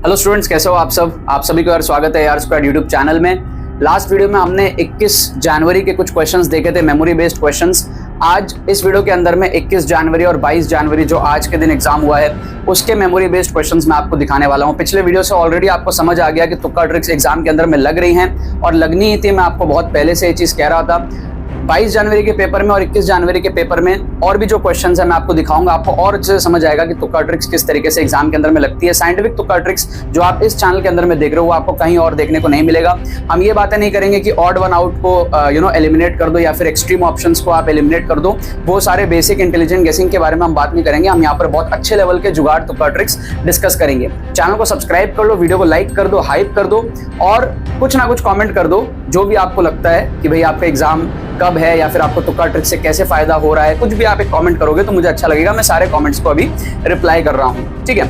Hello students, कैसे हो आप सब? आप सभी का स्वागत है यार स्क्वाड यूट्यूब चैनल में। लास्ट वीडियो में हमने 21 जनवरी के कुछ क्वेश्चंस देखे थे, मेमोरी बेस्ड क्वेश्चंस। आज इस वीडियो के अंदर में 21 जनवरी और 22 जनवरी जो आज के दिन एग्जाम हुआ है उसके मेमोरी बेस्ड क्वेश्चंस मैं आपको दिखाने वाला हूं। पिछले वीडियो से ऑलरेडी आपको समझ आ गया कि तुक्का ट्रिक्स एग्जाम के अंदर में लग रही हैं और लगनी ही थी। मैं आपको बहुत पहले से ये चीज कह रहा था। 22 जनवरी के पेपर में और 21 जनवरी के पेपर में और भी जो क्वेश्चंस है मैं आपको दिखाऊंगा, आपको और अच्छे से समझ आएगा कि तुक्का ट्रिक्स किस तरीके से एग्जाम के अंदर में लगती है। साइंटिफिक तुक्का ट्रिक्स जो आप इस चैनल के अंदर में देख रहे हो वो आपको कहीं और देखने को नहीं मिलेगा। हम ये बातें नहीं करेंगे कि ऑड वन आउट को एलिमिनेट कर दो या फिर एक्सट्रीम ऑप्शंस को आप एलिमिनेट कर दो। वो सारे बेसिक इंटेलिजेंट गेसिंग के बारे में हम बात नहीं करेंगे। हम यहाँ पर बहुत अच्छे लेवल के जुगाड़ तुक्का ट्रिक्स डिस्कस करेंगे। चैनल को सब्सक्राइब कर लो, वीडियो को लाइक कर दो, हाइप कर दो और कुछ ना कुछ कॉमेंट कर दो जो भी आपको लगता है कि भाई आपका एग्जाम कब है या फिर आपको तुक्का ट्रिक से कैसे फायदा हो रहा है। कुछ भी आप एक कमेंट करोगे तो मुझे अच्छा लगेगा। मैं सारे कमेंट्स को अभी रिप्लाई कर रहा हूँ, ठीक है।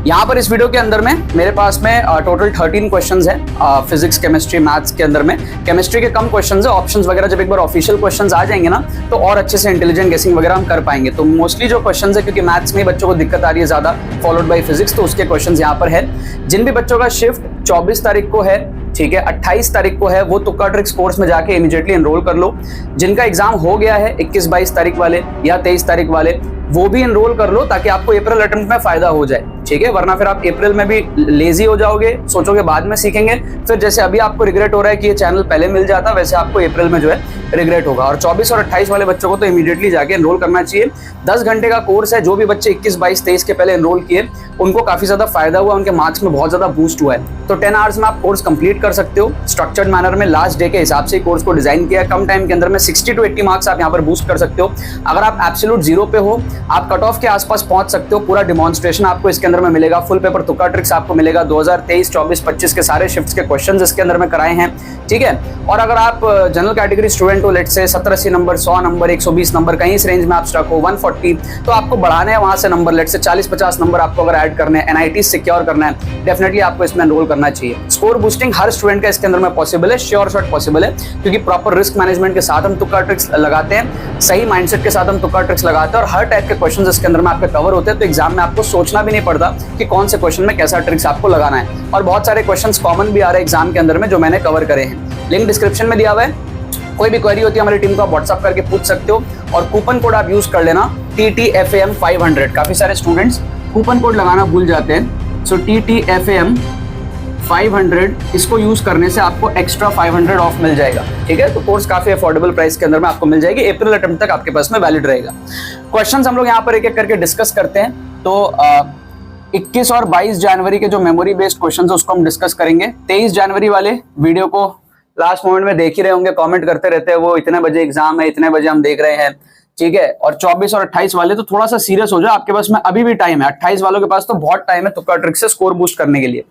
यहाँ पर इस वीडियो के अंदर में मेरे पास में टोटल 13 क्वेश्चंस है फिजिक्स, केमिस्ट्री, मैथ्स के अंदर में। केमिस्ट्री के कम क्वेश्चंस है, ऑप्शंस वगैरह जब एक बार ऑफिशियल क्वेश्चंस आ जाएंगे ना तो और अच्छे से इंटेलिजेंट गेसिंग वगैरह हम कर पाएंगे। तो मोस्टली जो क्वेश्चंस है, क्योंकि मैथ्स में बच्चों को दिक्कत आ रही है ज्यादा फॉलोड बाय फिजिक्स, तो उसके क्वेश्चंस यहाँ पर है। जिन भी बच्चों का शिफ्ट 24 तारीख को है, ठीक है, 28 तारीख को है, वो तुक्का ट्रिक्स कोर्स में जाके इमीडिएटली एनरोल कर लो। जिनका एग्जाम हो गया है 21-22 तारीख वाले या 23 तारीख वाले, वो भी एनरोल कर लो ताकि आपको अप्रैल अटेम्प्ट में फायदा हो जाए, ठीक है। वरना फिर आप अप्रैल में भी लेजी हो जाओगे, सोचोगे बाद में सीखेंगे, फिर जैसे अभी आपको रिग्रेट हो रहा है कि ये चैनल पहले मिल जाता, वैसे आपको अप्रैल में जो है रिग्रेट होगा। और 24 और 28 वाले बच्चों को तो इमीडिएटली जाके एनरोल करना चाहिए। 10 घंटे का कोर्स है। जो भी बच्चे 21, 22, 23 के पहले एनरोल किए उनको काफी ज्यादा फायदा हुआ, उनके मार्क्स में बहुत ज्यादा बूस्ट हुआ है। तो 10 आवर्स में आप कोर्स कंप्लीट कर सकते हो स्ट्रक्चर्ड मैनर में। लास्ट डे के हिसाब से कोर्स को डिजाइन किया। कम टाइम के अंदर में 60 to 80 मार्क्स आप यहाँ पर बूस्ट कर सकते हो। अगर आप एब्सोल्यूट जीरो पे हो, आप कट ऑफ के आसपास पहुंच सकते हो। पूरा डिमॉन्स्ट्रेशन आपको इसके अंदर में मिलेगा। फुल पेपर तुक्का ट्रिक्स आपको मिलेगा। 2023, 24, 25 के सारे शिफ्ट्स के क्वेश्चंस इसके अंदर में कराए हैं, ठीक है। और अगर आप जनरल कैटेगरी स्टूडेंट हो, लेट से 70-80 नंबर, 100 नंबर, 120 नंबर, कहीं इस रेंज में आप स्टक हो, 140, तो आपको बढ़ाने हैं वहां से नंबर, लेट से 40-50 नंबर आपको अगर ऐड करने हैं, एनआईटी सिक्योर करना है, डेफिनेटली आपको इसमें एनरोल करना चाहिए। स्कोर बूस्टिंग हर स्टूडेंट का इसके अंदर में पॉसिबल है, श्योर शॉट पॉसिबल है, क्योंकि प्रॉपर रिस्क मैनेजमेंट के साथ हम तुक्का ट्रिक्स लगाते हैं, सही माइंडसेट के साथ हम तुक्का ट्रिक्स लगाते हैं और हर टाइप के क्वेश्चन इसके अंदर में आपके कवर होते हैं। तो एग्जाम में आपको सोचना भी नहीं पड़ता कि कौन से क्वेश्चन में कैसा ट्रिक्स आपको लगाना है। और बहुत सारे क्वेश्चंस कॉमन भी आ रहे हैं एग्जाम के अंदर में जो मैंने कवर करे हैं। लिंक डिस्क्रिप्शन में दिया हुआ है। कोई भी क्वेरी होती है हमारी टीम को आप व्हाट्सअप करके पूछ सकते हो और कूपन कोड आप यूज कर लेना TTFAM 500। काफी सारे स्टूडेंट्स कूपन कोड लगाना भूल जाते हैं। सो TTFAM 500 इसको यूज करने से आपको एक्स्ट्रा 500 ऑफ मिल जाएगा, ठीक है। तो कोर्स काफी अफोर्डेबल प्राइस के अंदर में आपको मिल जाएगी। अप्रैल अटेम्प्ट तक आपके पास में वैलिड रहेगा। क्वेश्चंस हम लोग यहाँ पर एक एक करके डिस्कस करते हैं। तो 21 और 22 जनवरी के जो मेमोरी बेस्ड क्वेश्चंस है उसको हम डिस्कस करेंगे। 23 जनवरी वाले वीडियो को लास्ट मोमेंट में देख ही रहे होंगे, कमेंट करते रहते हैं वो इतने बजे एग्जाम है, इतने बजे हम देख रहे हैं, ठीक है। और 24 और 28 वाले तो थोड़ा सा सीरियस हो जाओ, आपके पास में अभी भी टाइम है। 28 वालों के पास तो बहुत टाइम है तुक्का ट्रिक से स्कोर बूस्ट करने के लिए।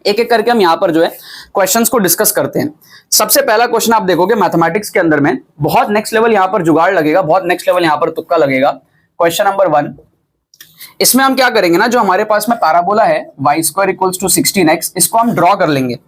एक एक करके हम यहाँ पर जो है क्वेश्चंस को डिस्कस करते हैं। सबसे पहला क्वेश्चन आप देखोगे मैथमेटिक्स के अंदर में बहुत नेक्स्ट लेवल यहाँ पर जुगाड़ लगेगा, बहुत नेक्स्ट लेवल यहाँ पर तुक्का लगेगा। क्वेश्चन नंबर 1, इसमें हम क्या करेंगे ना, जो हमारे पास में पैराबोला है y² = 16x, इसको हम ड्रॉ कर लेंगे।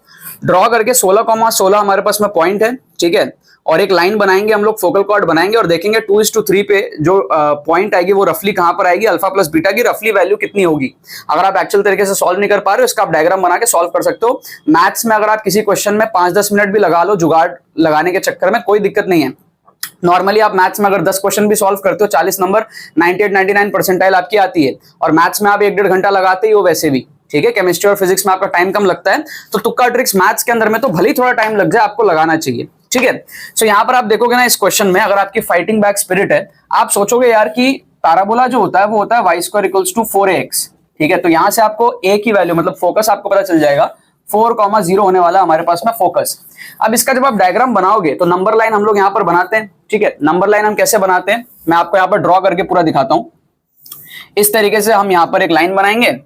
ड्रॉ करके 16,16 हमारे पास में पॉइंट है, ठीक है। और एक लाइन बनाएंगे हम लोग, फोकल कॉर्ड बनाएंगे और देखेंगे 2:3 पे जो पॉइंट आएगी वो रफली कहां पर आएगी, अल्फा प्लस बीटा की रफली वैल्यू कितनी होगी। अगर आप एक्चुअल तरीके से सॉल्व नहीं कर पा रहे हो, इसका आप डायग्राम बना के सॉल्व कर सकते हो। मैथ्स में अगर आप किसी क्वेश्चन में 5-10 मिनट भी लगा लो जुगाड़ लगाने के चक्कर में, कोई दिक्कत नहीं है। नॉर्मली आप मैथ्स में अगर 10 क्वेश्चन भी सॉल्व करते हो, 40 नंबर, 98-99 परसेंटाइल आपकी आती है। और मैथ्स में आप 1-1.5 घंटा लगाते ही हो वैसे भी, ठीक है। केमिस्ट्री और फिजिक्स में आपका टाइम कम लगता है, तो तुक्का ट्रिक्स मैथ्स के अंदर में तो भले ही थोड़ा टाइम लग जाए, आपको लगाना चाहिए, ठीक है। सो यहाँ पर आप देखोगे ना इस क्वेश्चन में, अगर आपकी फाइटिंग बैक स्पिरिट है, आप सोचोगे यार कि पैराबोला जो होता है वो होता है y² = 4ax, ठीक है। तो यहाँ से आपको a की वैल्यू मतलब फोकस आपको पता चल जाएगा 4,0 होने वाला हमारे पास में फोकस। अब इसका जब आप डायग्राम बनाओगे तो नंबर लाइन हम लोग यहाँ पर बनाते हैं, ठीक है। नंबर लाइन हम कैसे बनाते हैं मैं आपको यहाँ पर ड्रॉ करके पूरा दिखाता हूं। इस तरीके से हम यहाँ पर एक लाइन बनाएंगे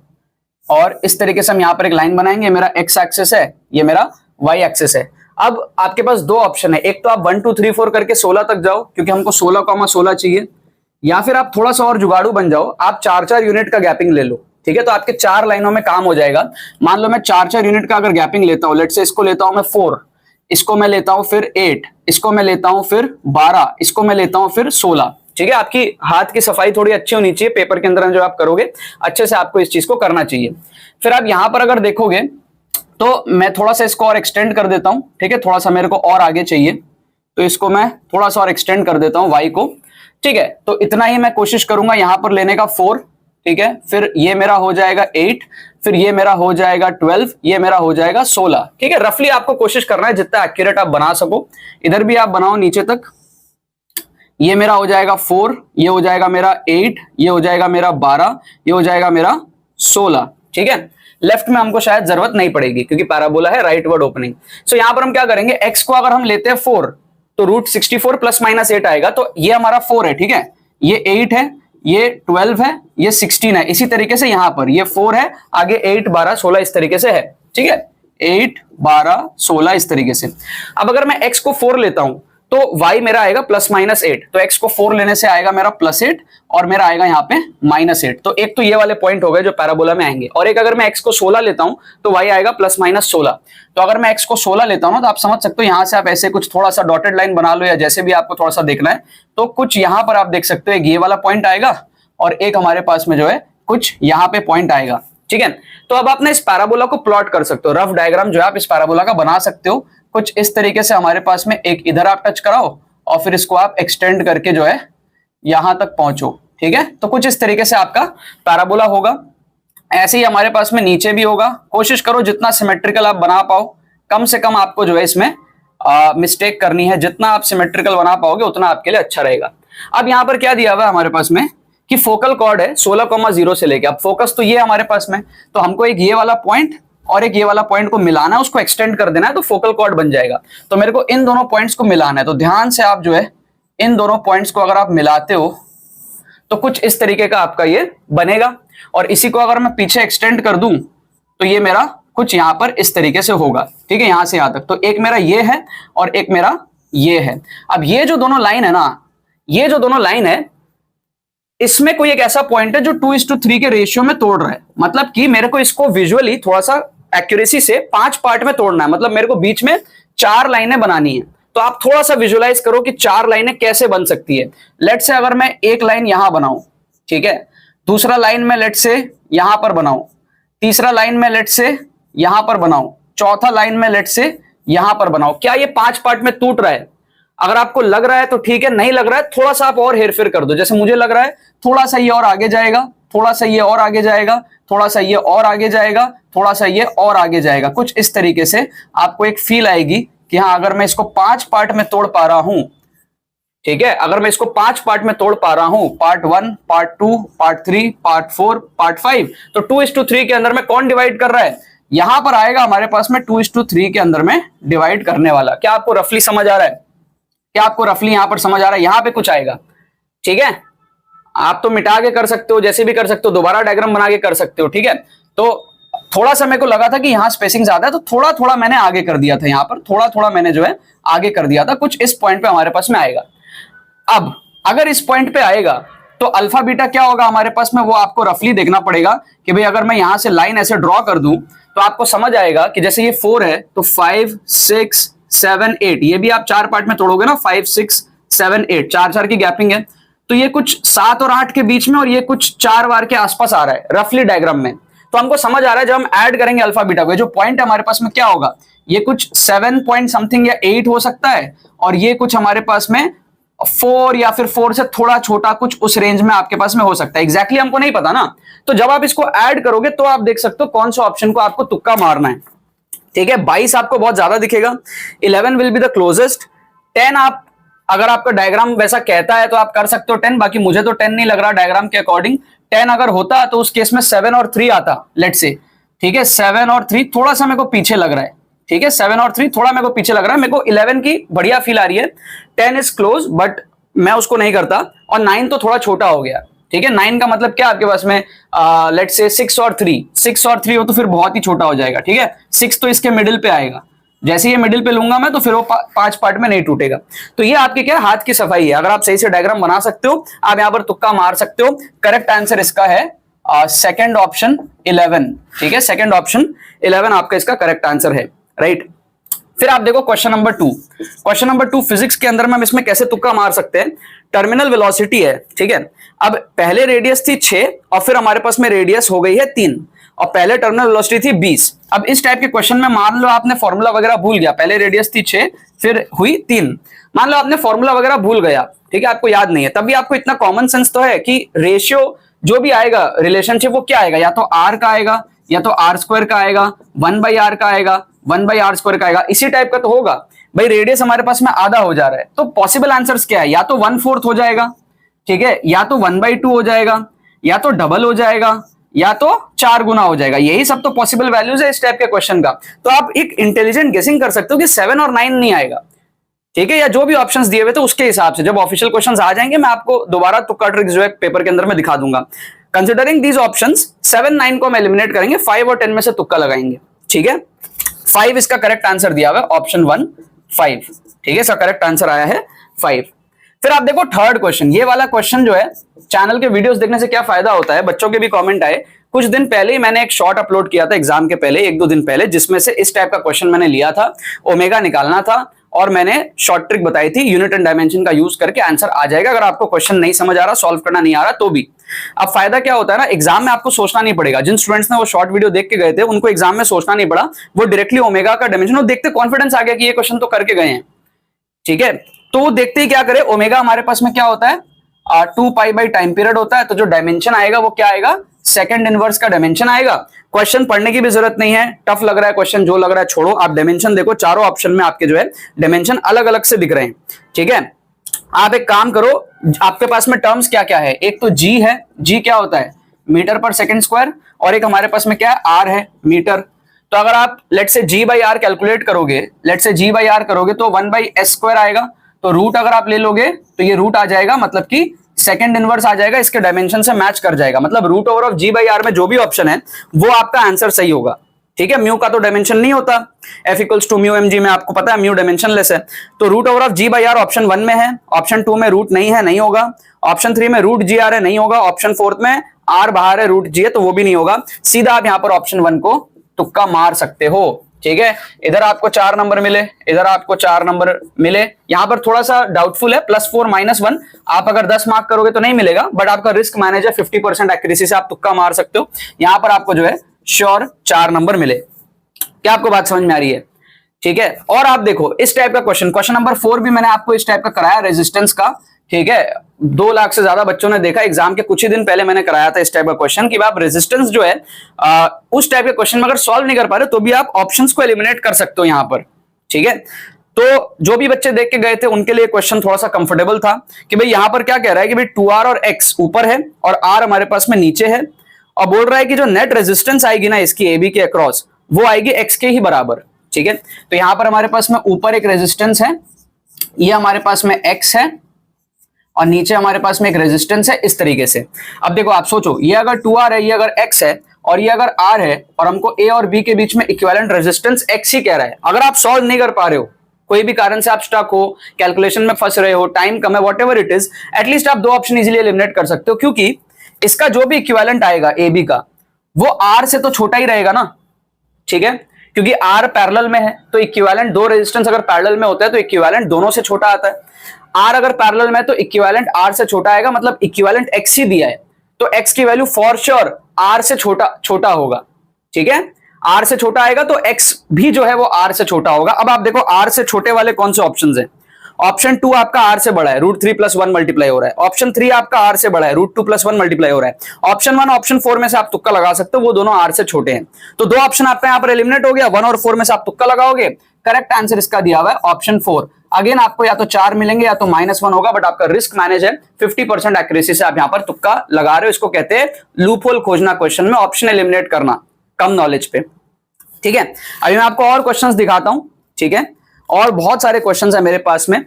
और इस तरीके से हम यहाँ पर एक लाइन बनाएंगे। मेरा x एक्सिस है, ये मेरा y एक्सिस है। अब आपके पास दो ऑप्शन है, एक तो आप 1 2 3 4 करके 16 तक जाओ क्योंकि हमको 16,16 चाहिए, या फिर आप थोड़ा सा और जुगाड़ू बन जाओ, आप 4-4 यूनिट का गैपिंग ले लो, ठीक है। तो आपके 4 लाइनों में काम हो जाएगा। मान लो मैं 4-4 यूनिट का अगर गैपिंग लेता हूं, लेट से इसको लेता हूं मैं 4, इसको मैं लेता हूं फिर 8, इसको मैं लेता हूं फिर 12, इसको मैं लेता हूं फिर 16, ठीक है, आपकी हाथ की सफाई थोड़ी अच्छी होनी चाहिए, पेपर के अंदर जो आप करोगे अच्छे से आपको इस चीज को करना चाहिए। फिर आप यहां पर अगर देखोगे तो मैं थोड़ा सा इसको और एक्सटेंड कर देता हूं, ठीक है, थोड़ा सा मेरे को और आगे चाहिए, तो इसको मैं थोड़ा सा और एक्सटेंड कर देता हूं y को, ठीक है। तो इतना ही मैं कोशिश करूंगा यहां पर लेने का 4, ठीक है, फिर ये मेरा हो जाएगा 8, फिर ये मेरा हो जाएगा 12, ये मेरा हो जाएगा 16, ठीक है। रफली आपको कोशिश करना है जितना एक्यूरेट आप बना सको, इधर भी आप बनाओ नीचे तक। ये मेरा हो जाएगा 4, ये हो जाएगा मेरा 8, ये हो जाएगा मेरा 12, ये हो जाएगा मेरा 16, ठीक है। लेफ्ट में हमको शायद जरूरत नहीं पड़ेगी क्योंकि पैराबोला है, राइट वर्ड ओपनिंग। सो यहां पर हम क्या करेंगे, x को अगर हम लेते हैं 4 तो √64 + -8 आएगा, तो ये हमारा 4 है, ठीक है, ये 8 है, ये 12 है, ये 16 है। इसी तरीके से यहां पर ये 4 है, आगे 8 12 16 इस तरीके से है, ठीक है, 8 12 16 इस तरीके से। अब अगर मैं x को 4 लेता हूं तो y मेरा आएगा +-8, तो x को 4 लेने से आएगा मेरा +8 और मेरा आएगा यहाँ पे -8। तो एक तो ये वाले पॉइंट हो गए जो पैराबोला में आएंगे, और एक अगर मैं x को 16 लेता हूं तो y आएगा +-16। तो अगर मैं x को 16 लेता हूं ना तो आप समझ सकते हो, यहां से आप ऐसे कुछ थोड़ा सा डॉटेड लाइन बना लो या जैसे भी आपको थोड़ा सा देखना है, तो कुछ यहां पर आप देख सकते हो, एक ये वाला पॉइंट आएगा और एक हमारे पास में जो है कुछ यहाँ पे पॉइंट आएगा, ठीक है। तो अब आप ना इस पैराबोला को प्लॉट कर सकते हो, रफ डायग्राम जो है आप इस पैराबोला का बना सकते हो कुछ इस तरीके से। हमारे पास में एक इधर आप टच कराओ और फिर इसको आप एक्सटेंड करके जो है यहां तक पहुंचो, ठीक है। तो कुछ इस तरीके से आपका पैराबोला होगा। ऐसे ही हमारे पास में नीचे भी होगा। कोशिश करो जितना सिमेट्रिकल आप बना पाओ, कम से कम आपको जो है इसमें मिस्टेक करनी है, जितना आप सिमेट्रिकल बना पाओगे उतना आपके लिए अच्छा रहेगा। अब यहां पर क्या दिया हुआ है हमारे पास में कि फोकल कॉर्ड है 16,0 से लेके, अब फोकस तो ये हमारे पास में, तो हमको एक ये वाला पॉइंट और एक ये वाला पॉइंट को मिलाना है, उसको एक्सटेंड कर देना है, तो फोकल कॉर्ड बन जाएगा। तो मेरे को इन दोनों पॉइंट्स को मिलाना है, तो ध्यान से आप जो है इन दोनों पॉइंट्स को अगर आप मिलाते हो तो कुछ इस तरीके का आपका ये बनेगा। और इसी को अगर मैं पीछे एक्सटेंड कर दूं तो ये मेरा कुछ यहां पर इस तरीके से होगा, ठीक है, यहां से यहां तक। तो एक मेरा ये है और एक मेरा ये है। अब ये जो दोनों लाइन है ना, ये जो दोनों लाइन है, इसमें कोई एक ऐसा पॉइंट है जो 2:3 के रेशियो में तोड़ रहा है। मतलब कि मेरे को इसको विजुअली थोड़ा सा एक्यूरेसी से 5 पार्ट में तोड़ना है, मतलब मेरे को बीच में 4 लाइनें बनानी है। तो आप थोड़ा सा विजुअलाइज करो कि 4 लाइनें कैसे बन सकती है। लेट से अगर मैं एक लाइन यहां बनाऊं, ठीक है, दूसरा लाइन में लेट से यहां पर बनाऊं, तीसरा लाइन में लेट से यहां पर बनाऊं, चौथा लाइन में लेट से यहां पर बनाऊं, क्या ये 5 पार्ट में टूट रहा है? अगर आपको लग रहा है तो ठीक है, नहीं लग रहा है थोड़ा सा आप और हेरफेर कर दो। जैसे मुझे लग रहा है थोड़ा सा ये और आगे जाएगा, थोड़ा सा ये और आगे जाएगा, थोड़ा सा ये और आगे जाएगा, थोड़ा सा ये और आगे जाएगा। कुछ इस तरीके से आपको एक फील आएगी कि हाँ, अगर मैं इसको 5 पार्ट में तोड़ पा रहा हूं, ठीक है, अगर मैं इसको 5 पार्ट में तोड़ पा रहा हूं, part 1, part 2, part 3, part 4, part 5, तो 2:3 के अंदर में कौन डिवाइड कर रहा है? यहां पर आएगा हमारे पास में 2:3 के अंदर में डिवाइड करने वाला। क्या आपको रफली समझ आ रहा है? क्या आपको रफली यहां पर समझ आ रहा है? यहां पे कुछ आएगा, ठीक है। आप तो मिटा के कर सकते हो, जैसे भी कर सकते हो, दोबारा डायग्राम बना के कर सकते हो, ठीक है। तो थोड़ा सा मेरे को लगा था कि यहां स्पेसिंग ज्यादा है, तो थोड़ा थोड़ा मैंने आगे कर दिया था, यहां पर थोड़ा थोड़ा मैंने जो है आगे कर दिया था। कुछ इस पॉइंट पे हमारे पास में आएगा। अब अगर इस पॉइंट पे आएगा तो अल्फा बीटा क्या होगा हमारे पास में, वो आपको रफली देखना पड़ेगा कि भाई अगर मैं यहां से लाइन ऐसे ड्रॉ कर दूं तो आपको समझ आएगा कि जैसे ये 4 है तो 5 6 7 8, ये भी आप 4 पार्ट में तोड़ोगे ना, 5 6 7 8, 4 की गैपिंग है, तो ये कुछ 7 और 8 के बीच में और ये कुछ 4 बार के आसपास आ रहा है रफली डायग्राम में। तो हमको समझ आ रहा है जब हम ऐड करेंगे अल्फा बीटा को, जो पॉइंट हमारे पास में क्या होगा, ये कुछ 7 पॉइंट समथिंग या 8 हो सकता है, और ये कुछ हमारे पास में 4 या फिर 4 से थोड़ा छोटा कुछ उस रेंज में आपके पास में हो सकता है। एग्जैक्टली हमको नहीं पता ना, तो जब आप इसको ऐड करोगे तो आप देख सकते हो कौन सा ऑप्शन को आपको तुक्का मारना है, ठीक है। 22 आपको बहुत ज्यादा दिखेगा, 11 विल बी द क्लोजेस्ट, 10 आप अगर आपका डायग्राम वैसा कहता है तो आप कर सकते हो 10, बाकी मुझे तो 10 नहीं लग रहा डायग्राम के अकॉर्डिंग। 10 अगर होता तो उस केस में 7 और 3 आता, लेट से, ठीक है। 7 और 3 थोड़ा सा मेरे को पीछे लग रहा है, ठीक है, 7 और 3 थोड़ा मेरे को पीछे लग रहा है। मेरे को 11 की बढ़िया फील आ रही है, 10 इज क्लोज बट मैं उसको नहीं करता, और 9 तो थोड़ा छोटा हो गया, ठीक है। 9 का मतलब क्या आपके पास में, लेट से 6 और 3 हो तो फिर बहुत ही छोटा हो जाएगा, ठीक है। 6 तो इसके मिडिल पे आएगा, जैसे ये मिडिल पे लूंगा मैं तो फिर वो 5 पार्ट में नहीं टूटेगा। तो ये आपके क्या हाथ की सफाई है। अगर आप सही से डायग्राम बना सकते हो, आप यहां पर तुक्का मार सकते हो। करेक्ट आंसर इसका है सेकंड ऑप्शन 11, ठीक है, सेकंड ऑप्शन 11 आपका इसका करेक्ट आंसर है, राइट। फिर आप देखो question number 2। Question number 2 physics के अंदर में हम इसमें कैसे तुक्का मार सकते हैं। टर्मिनल वेलोसिटी है, ठीक है। अब पहले रेडियस थी 6 और फिर हमारे पास में रेडियस हो गई है 3 और पहले टर्मिनल वेलोसिटी थी 20। अब इस टाइप के क्वेश्चन में मान लो आपने फॉर्मूला वगैरह भूल गया, पहले रेडियस थी 6 फिर हुई 3, मान लो आपने फॉर्मूला वगैरह भूल गया, ठीक है, आपको याद नहीं है, तभी आपको इतना कॉमन सेंस तो है कि रेशियो जो भी आएगा रिलेशनशिप वो क्या आएगा, या तो आर का आएगा या तो आर स्क्वायर का आएगा, 1/r का आएगा, 1/r स्क्वायर का आएगा, इसी टाइप का तो होगा। भाई रेडियस हमारे पास में आधा हो जा रहा है, तो पॉसिबल आंसर्स क्या है, या तो 1/4 हो जाएगा, ठीक है, या तो 1/2 हो जाएगा, या तो डबल हो जाएगा, या तो 4 गुना हो जाएगा। यही सब तो पॉसिबल वैल्यूज है इस टाइप के क्वेश्चन का। तो आप एक इंटेलिजेंट गेसिंग कर सकते हो कि 7 और 9 नहीं आएगा, ठीक है, या जो भी ऑप्शंस दिए हुए थे उसके हिसाब से। जब ऑफिशियल क्वेश्चंस आ जाएंगे मैं आपको दोबारा तुक्का ट्रिक्स जो है पेपर के अंदर में दिखा दूंगा। कंसिडरिंग दीज ऑप्शंस 7, 9 को हम एलिमिनेट करेंगे, 5 और 10 में से तुक्का लगाएंगे, ठीक है। 5 इसका करेक्ट आंसर दिया हुआ है, ऑप्शन 1 5, ठीक है, इसका करेक्ट आंसर आया है 5। फिर आप देखो थर्ड क्वेश्चन, ये वाला क्वेश्चन जो है, चैनल के वीडियोस देखने से क्या फायदा होता है, बच्चों के भी कमेंट आए। कुछ दिन पहले ही मैंने एक शॉर्ट अपलोड किया था एग्जाम के पहले, 1-2 दिन पहले, जिसमें से इस टाइप का क्वेश्चन मैंने लिया था, ओमेगा निकालना था और मैंने शॉर्ट ट्रिक बताई थी, यूनिट एंड डायमेंशन का यूज करके आंसर आ जाएगा। अगर आपको क्वेश्चन नहीं समझ आ रहा, सॉल्व करना नहीं आ रहा तो भी। अब फायदा क्या होता है ना, एग्जाम में आपको सोचना नहीं पड़ेगा। जिन स्टूडेंट्स ने वो शॉर्ट वीडियो देख के गए थे उनको एग्जाम में सोचना नहीं पड़ा, वो डायरेक्टली ओमेगा का डायमेंशन देखते कॉन्फिडेंस आ गया कि ये क्वेश्चन तो करके गए हैं, ठीक है। तो वो देखते ही क्या करे, ओमेगा हमारे पास में क्या होता है, 2 पाई बाई टाइम पीरियड होता है, तो जो डायमेंशन आएगा वो क्या आएगा, सेकंड इनवर्स का डायमेंशन आएगा। क्वेश्चन पढ़ने की भी जरूरत नहीं है, टफ लग रहा है क्वेश्चन, जो लग रहा है छोड़ो, आप डायमेंशन देखो, चारों ऑप्शन में आपके जो है डायमेंशन अलग अलग से दिख रहे हैं, ठीक है। आप एक काम करो, आपके पास में टर्म्स क्या क्या है, एक तो जी है, जी क्या होता है, मीटर पर सेकंड स्क्वायर, और एक हमारे पास में क्या है, आर है, मीटर। तो अगर आप लेट से जी बाई आर कैलकुलेट करोगे, लेट से जी बाई आर करोगे तो 1/s स्क्वायर आएगा, तो रूट अगर आप ले लोगे तो ये रूट आ जाएगा, मतलब कि सेकंड इनवर्स आ जाएगा, इसके डायमेंशन से मैच कर जाएगा, मतलब root over of G by R में जो भी ऑप्शन है वो आपका आंसर सही होगा, ठीक है। म्यू का तो डायमेंशन नहीं होता, F equals to mu M G में आपको पता है म्यू डायमेंशनलेस है, तो root over of G by R option 1 में है, ऑप्शन 2 में रूट नहीं है, नहीं होगा, ऑप्शन 3 में रूट जी आर है, नहीं होगा, ऑप्शन 4 में आर बाहर है, रूट जी है, तो वो भी नहीं होगा। सीधा आप यहां पर ऑप्शन 1 को तुक्का मार सकते हो, ठीक है। इधर आपको 4 नंबर मिले, इधर आपको 4 नंबर मिले, यहां पर थोड़ा सा डाउटफुल है, +4 -1, आप अगर 10 मार्क करोगे तो नहीं मिलेगा, बट आपका रिस्क मैनेज है, 50% एक्यूरेसी से आप तुक्का मार सकते हो। यहां पर आपको जो है श्योर 4 नंबर मिले। क्या आपको बात समझ में आ रही है, ठीक है। और आप देखो इस टाइप का क्वेश्चन नंबर 4 भी मैंने आपको इस टाइप का कराया, रेजिस्टेंस का, ठीक है। 2 लाख से ज्यादा बच्चों ने देखा, एग्जाम के कुछ ही दिन पहले मैंने कराया था इस टाइप का क्वेश्चन कि आप रेजिस्टेंस जो है उस टाइप के क्वेश्चन में अगर सॉल्व नहीं कर पा रहे तो भी आप ऑप्शंस को एलिमिनेट कर सकते हो यहां पर, ठीक है। तो जो भी बच्चे देख के गए थे उनके लिए क्वेश्चन थोड़ा सा कंफर्टेबल था कि भाई यहां पर क्या कह रहा है कि भाई 2r और x ऊपर है और r हमारे पास में नीचे है, और बोल रहा है कि जो नेट रेजिस्टेंस आएगी ना इसकी AB के अक्रॉस वो आएगी x के ही बराबर, ठीक है। तो यहां पर हमारे पास में ऊपर एक रेजिस्टेंस है, ये हमारे पास में x है और नीचे हमारे पास में एक रेजिस्टेंस है, इस तरीके से। अब देखो आप सोचो, ये अगर 2r है, ये अगर x है और ये अगर r है, और हमको a और b के बीच में इक्विवेलेंट रेजिस्टेंस x ही कह रहा है। अगर आप सॉल्व नहीं कर पा रहे हो, कोई भी कारण से आप स्टक हो, कैलकुलेशन में फंस रहे हो, टाइम कम है, व्हाटएवर इट इज, एटलीस्ट आप 2 ऑप्शन इजीली एलिमिनेट कर सकते हो, क्योंकि इसका जो भी इक्विवेलेंट आएगा AB का वो r से तो छोटा ही रहेगा ना, ठीक है, क्योंकि R पैरेलल में है, तो इक्विवेलेंट 2 रेजिस्टेंस अगर पैरेलल में होता है तो इक्विवेलेंट दोनों से छोटा आता है। R अगर पैरेलल में है तो इक्विवेलेंट R से छोटा आएगा, मतलब इक्विवेलेंट X ही दिया है, तो X की वैल्यू फॉर श्योर R से छोटा होगा, ठीक है। R से छोटा आएगा तो X भी जो है वो R से छोटा होगा। अब आप देखो R से छोटे वाले कौन से ऑप्शंस हैं, ऑप्शन 2 आपका R से बड़ा है, √3 + 1 मल्टीप्लाई हो रहा है, ऑप्शन 3 आपका R से बड़ा है, √2 + 1 मल्टीप्लाई हो रहा है, ऑप्शन 1 ऑप्शन 4 में से आप तुक्का लगा सकते हो, वो दोनों R से छोटे हैं, तो 2 ऑप्शन आपका यहाँ पर एलिमिनेट हो गया, 1 और 4 में से आप तुक्का लगाओगे, करेक्ट आंसर इसका दिया हुआ है ऑप्शन 4। अगेन आपको या तो 4 मिलेंगे या तो -1 होगा, बट आपका रिस्क मैनेज है, 50% एक्यूरेसी से आप यहाँ पर तुक्का लगा रहे हो, इसको कहते हैं लूप होल खोजना क्वेश्चन में, ऑप्शन एलिमिनेट करना कम नॉलेज पे, ठीक है। अभी मैं आपको और क्वेश्चंस दिखाता हूं, ठीक है, और बहुत सारे क्वेश्चंस है मेरे पास में,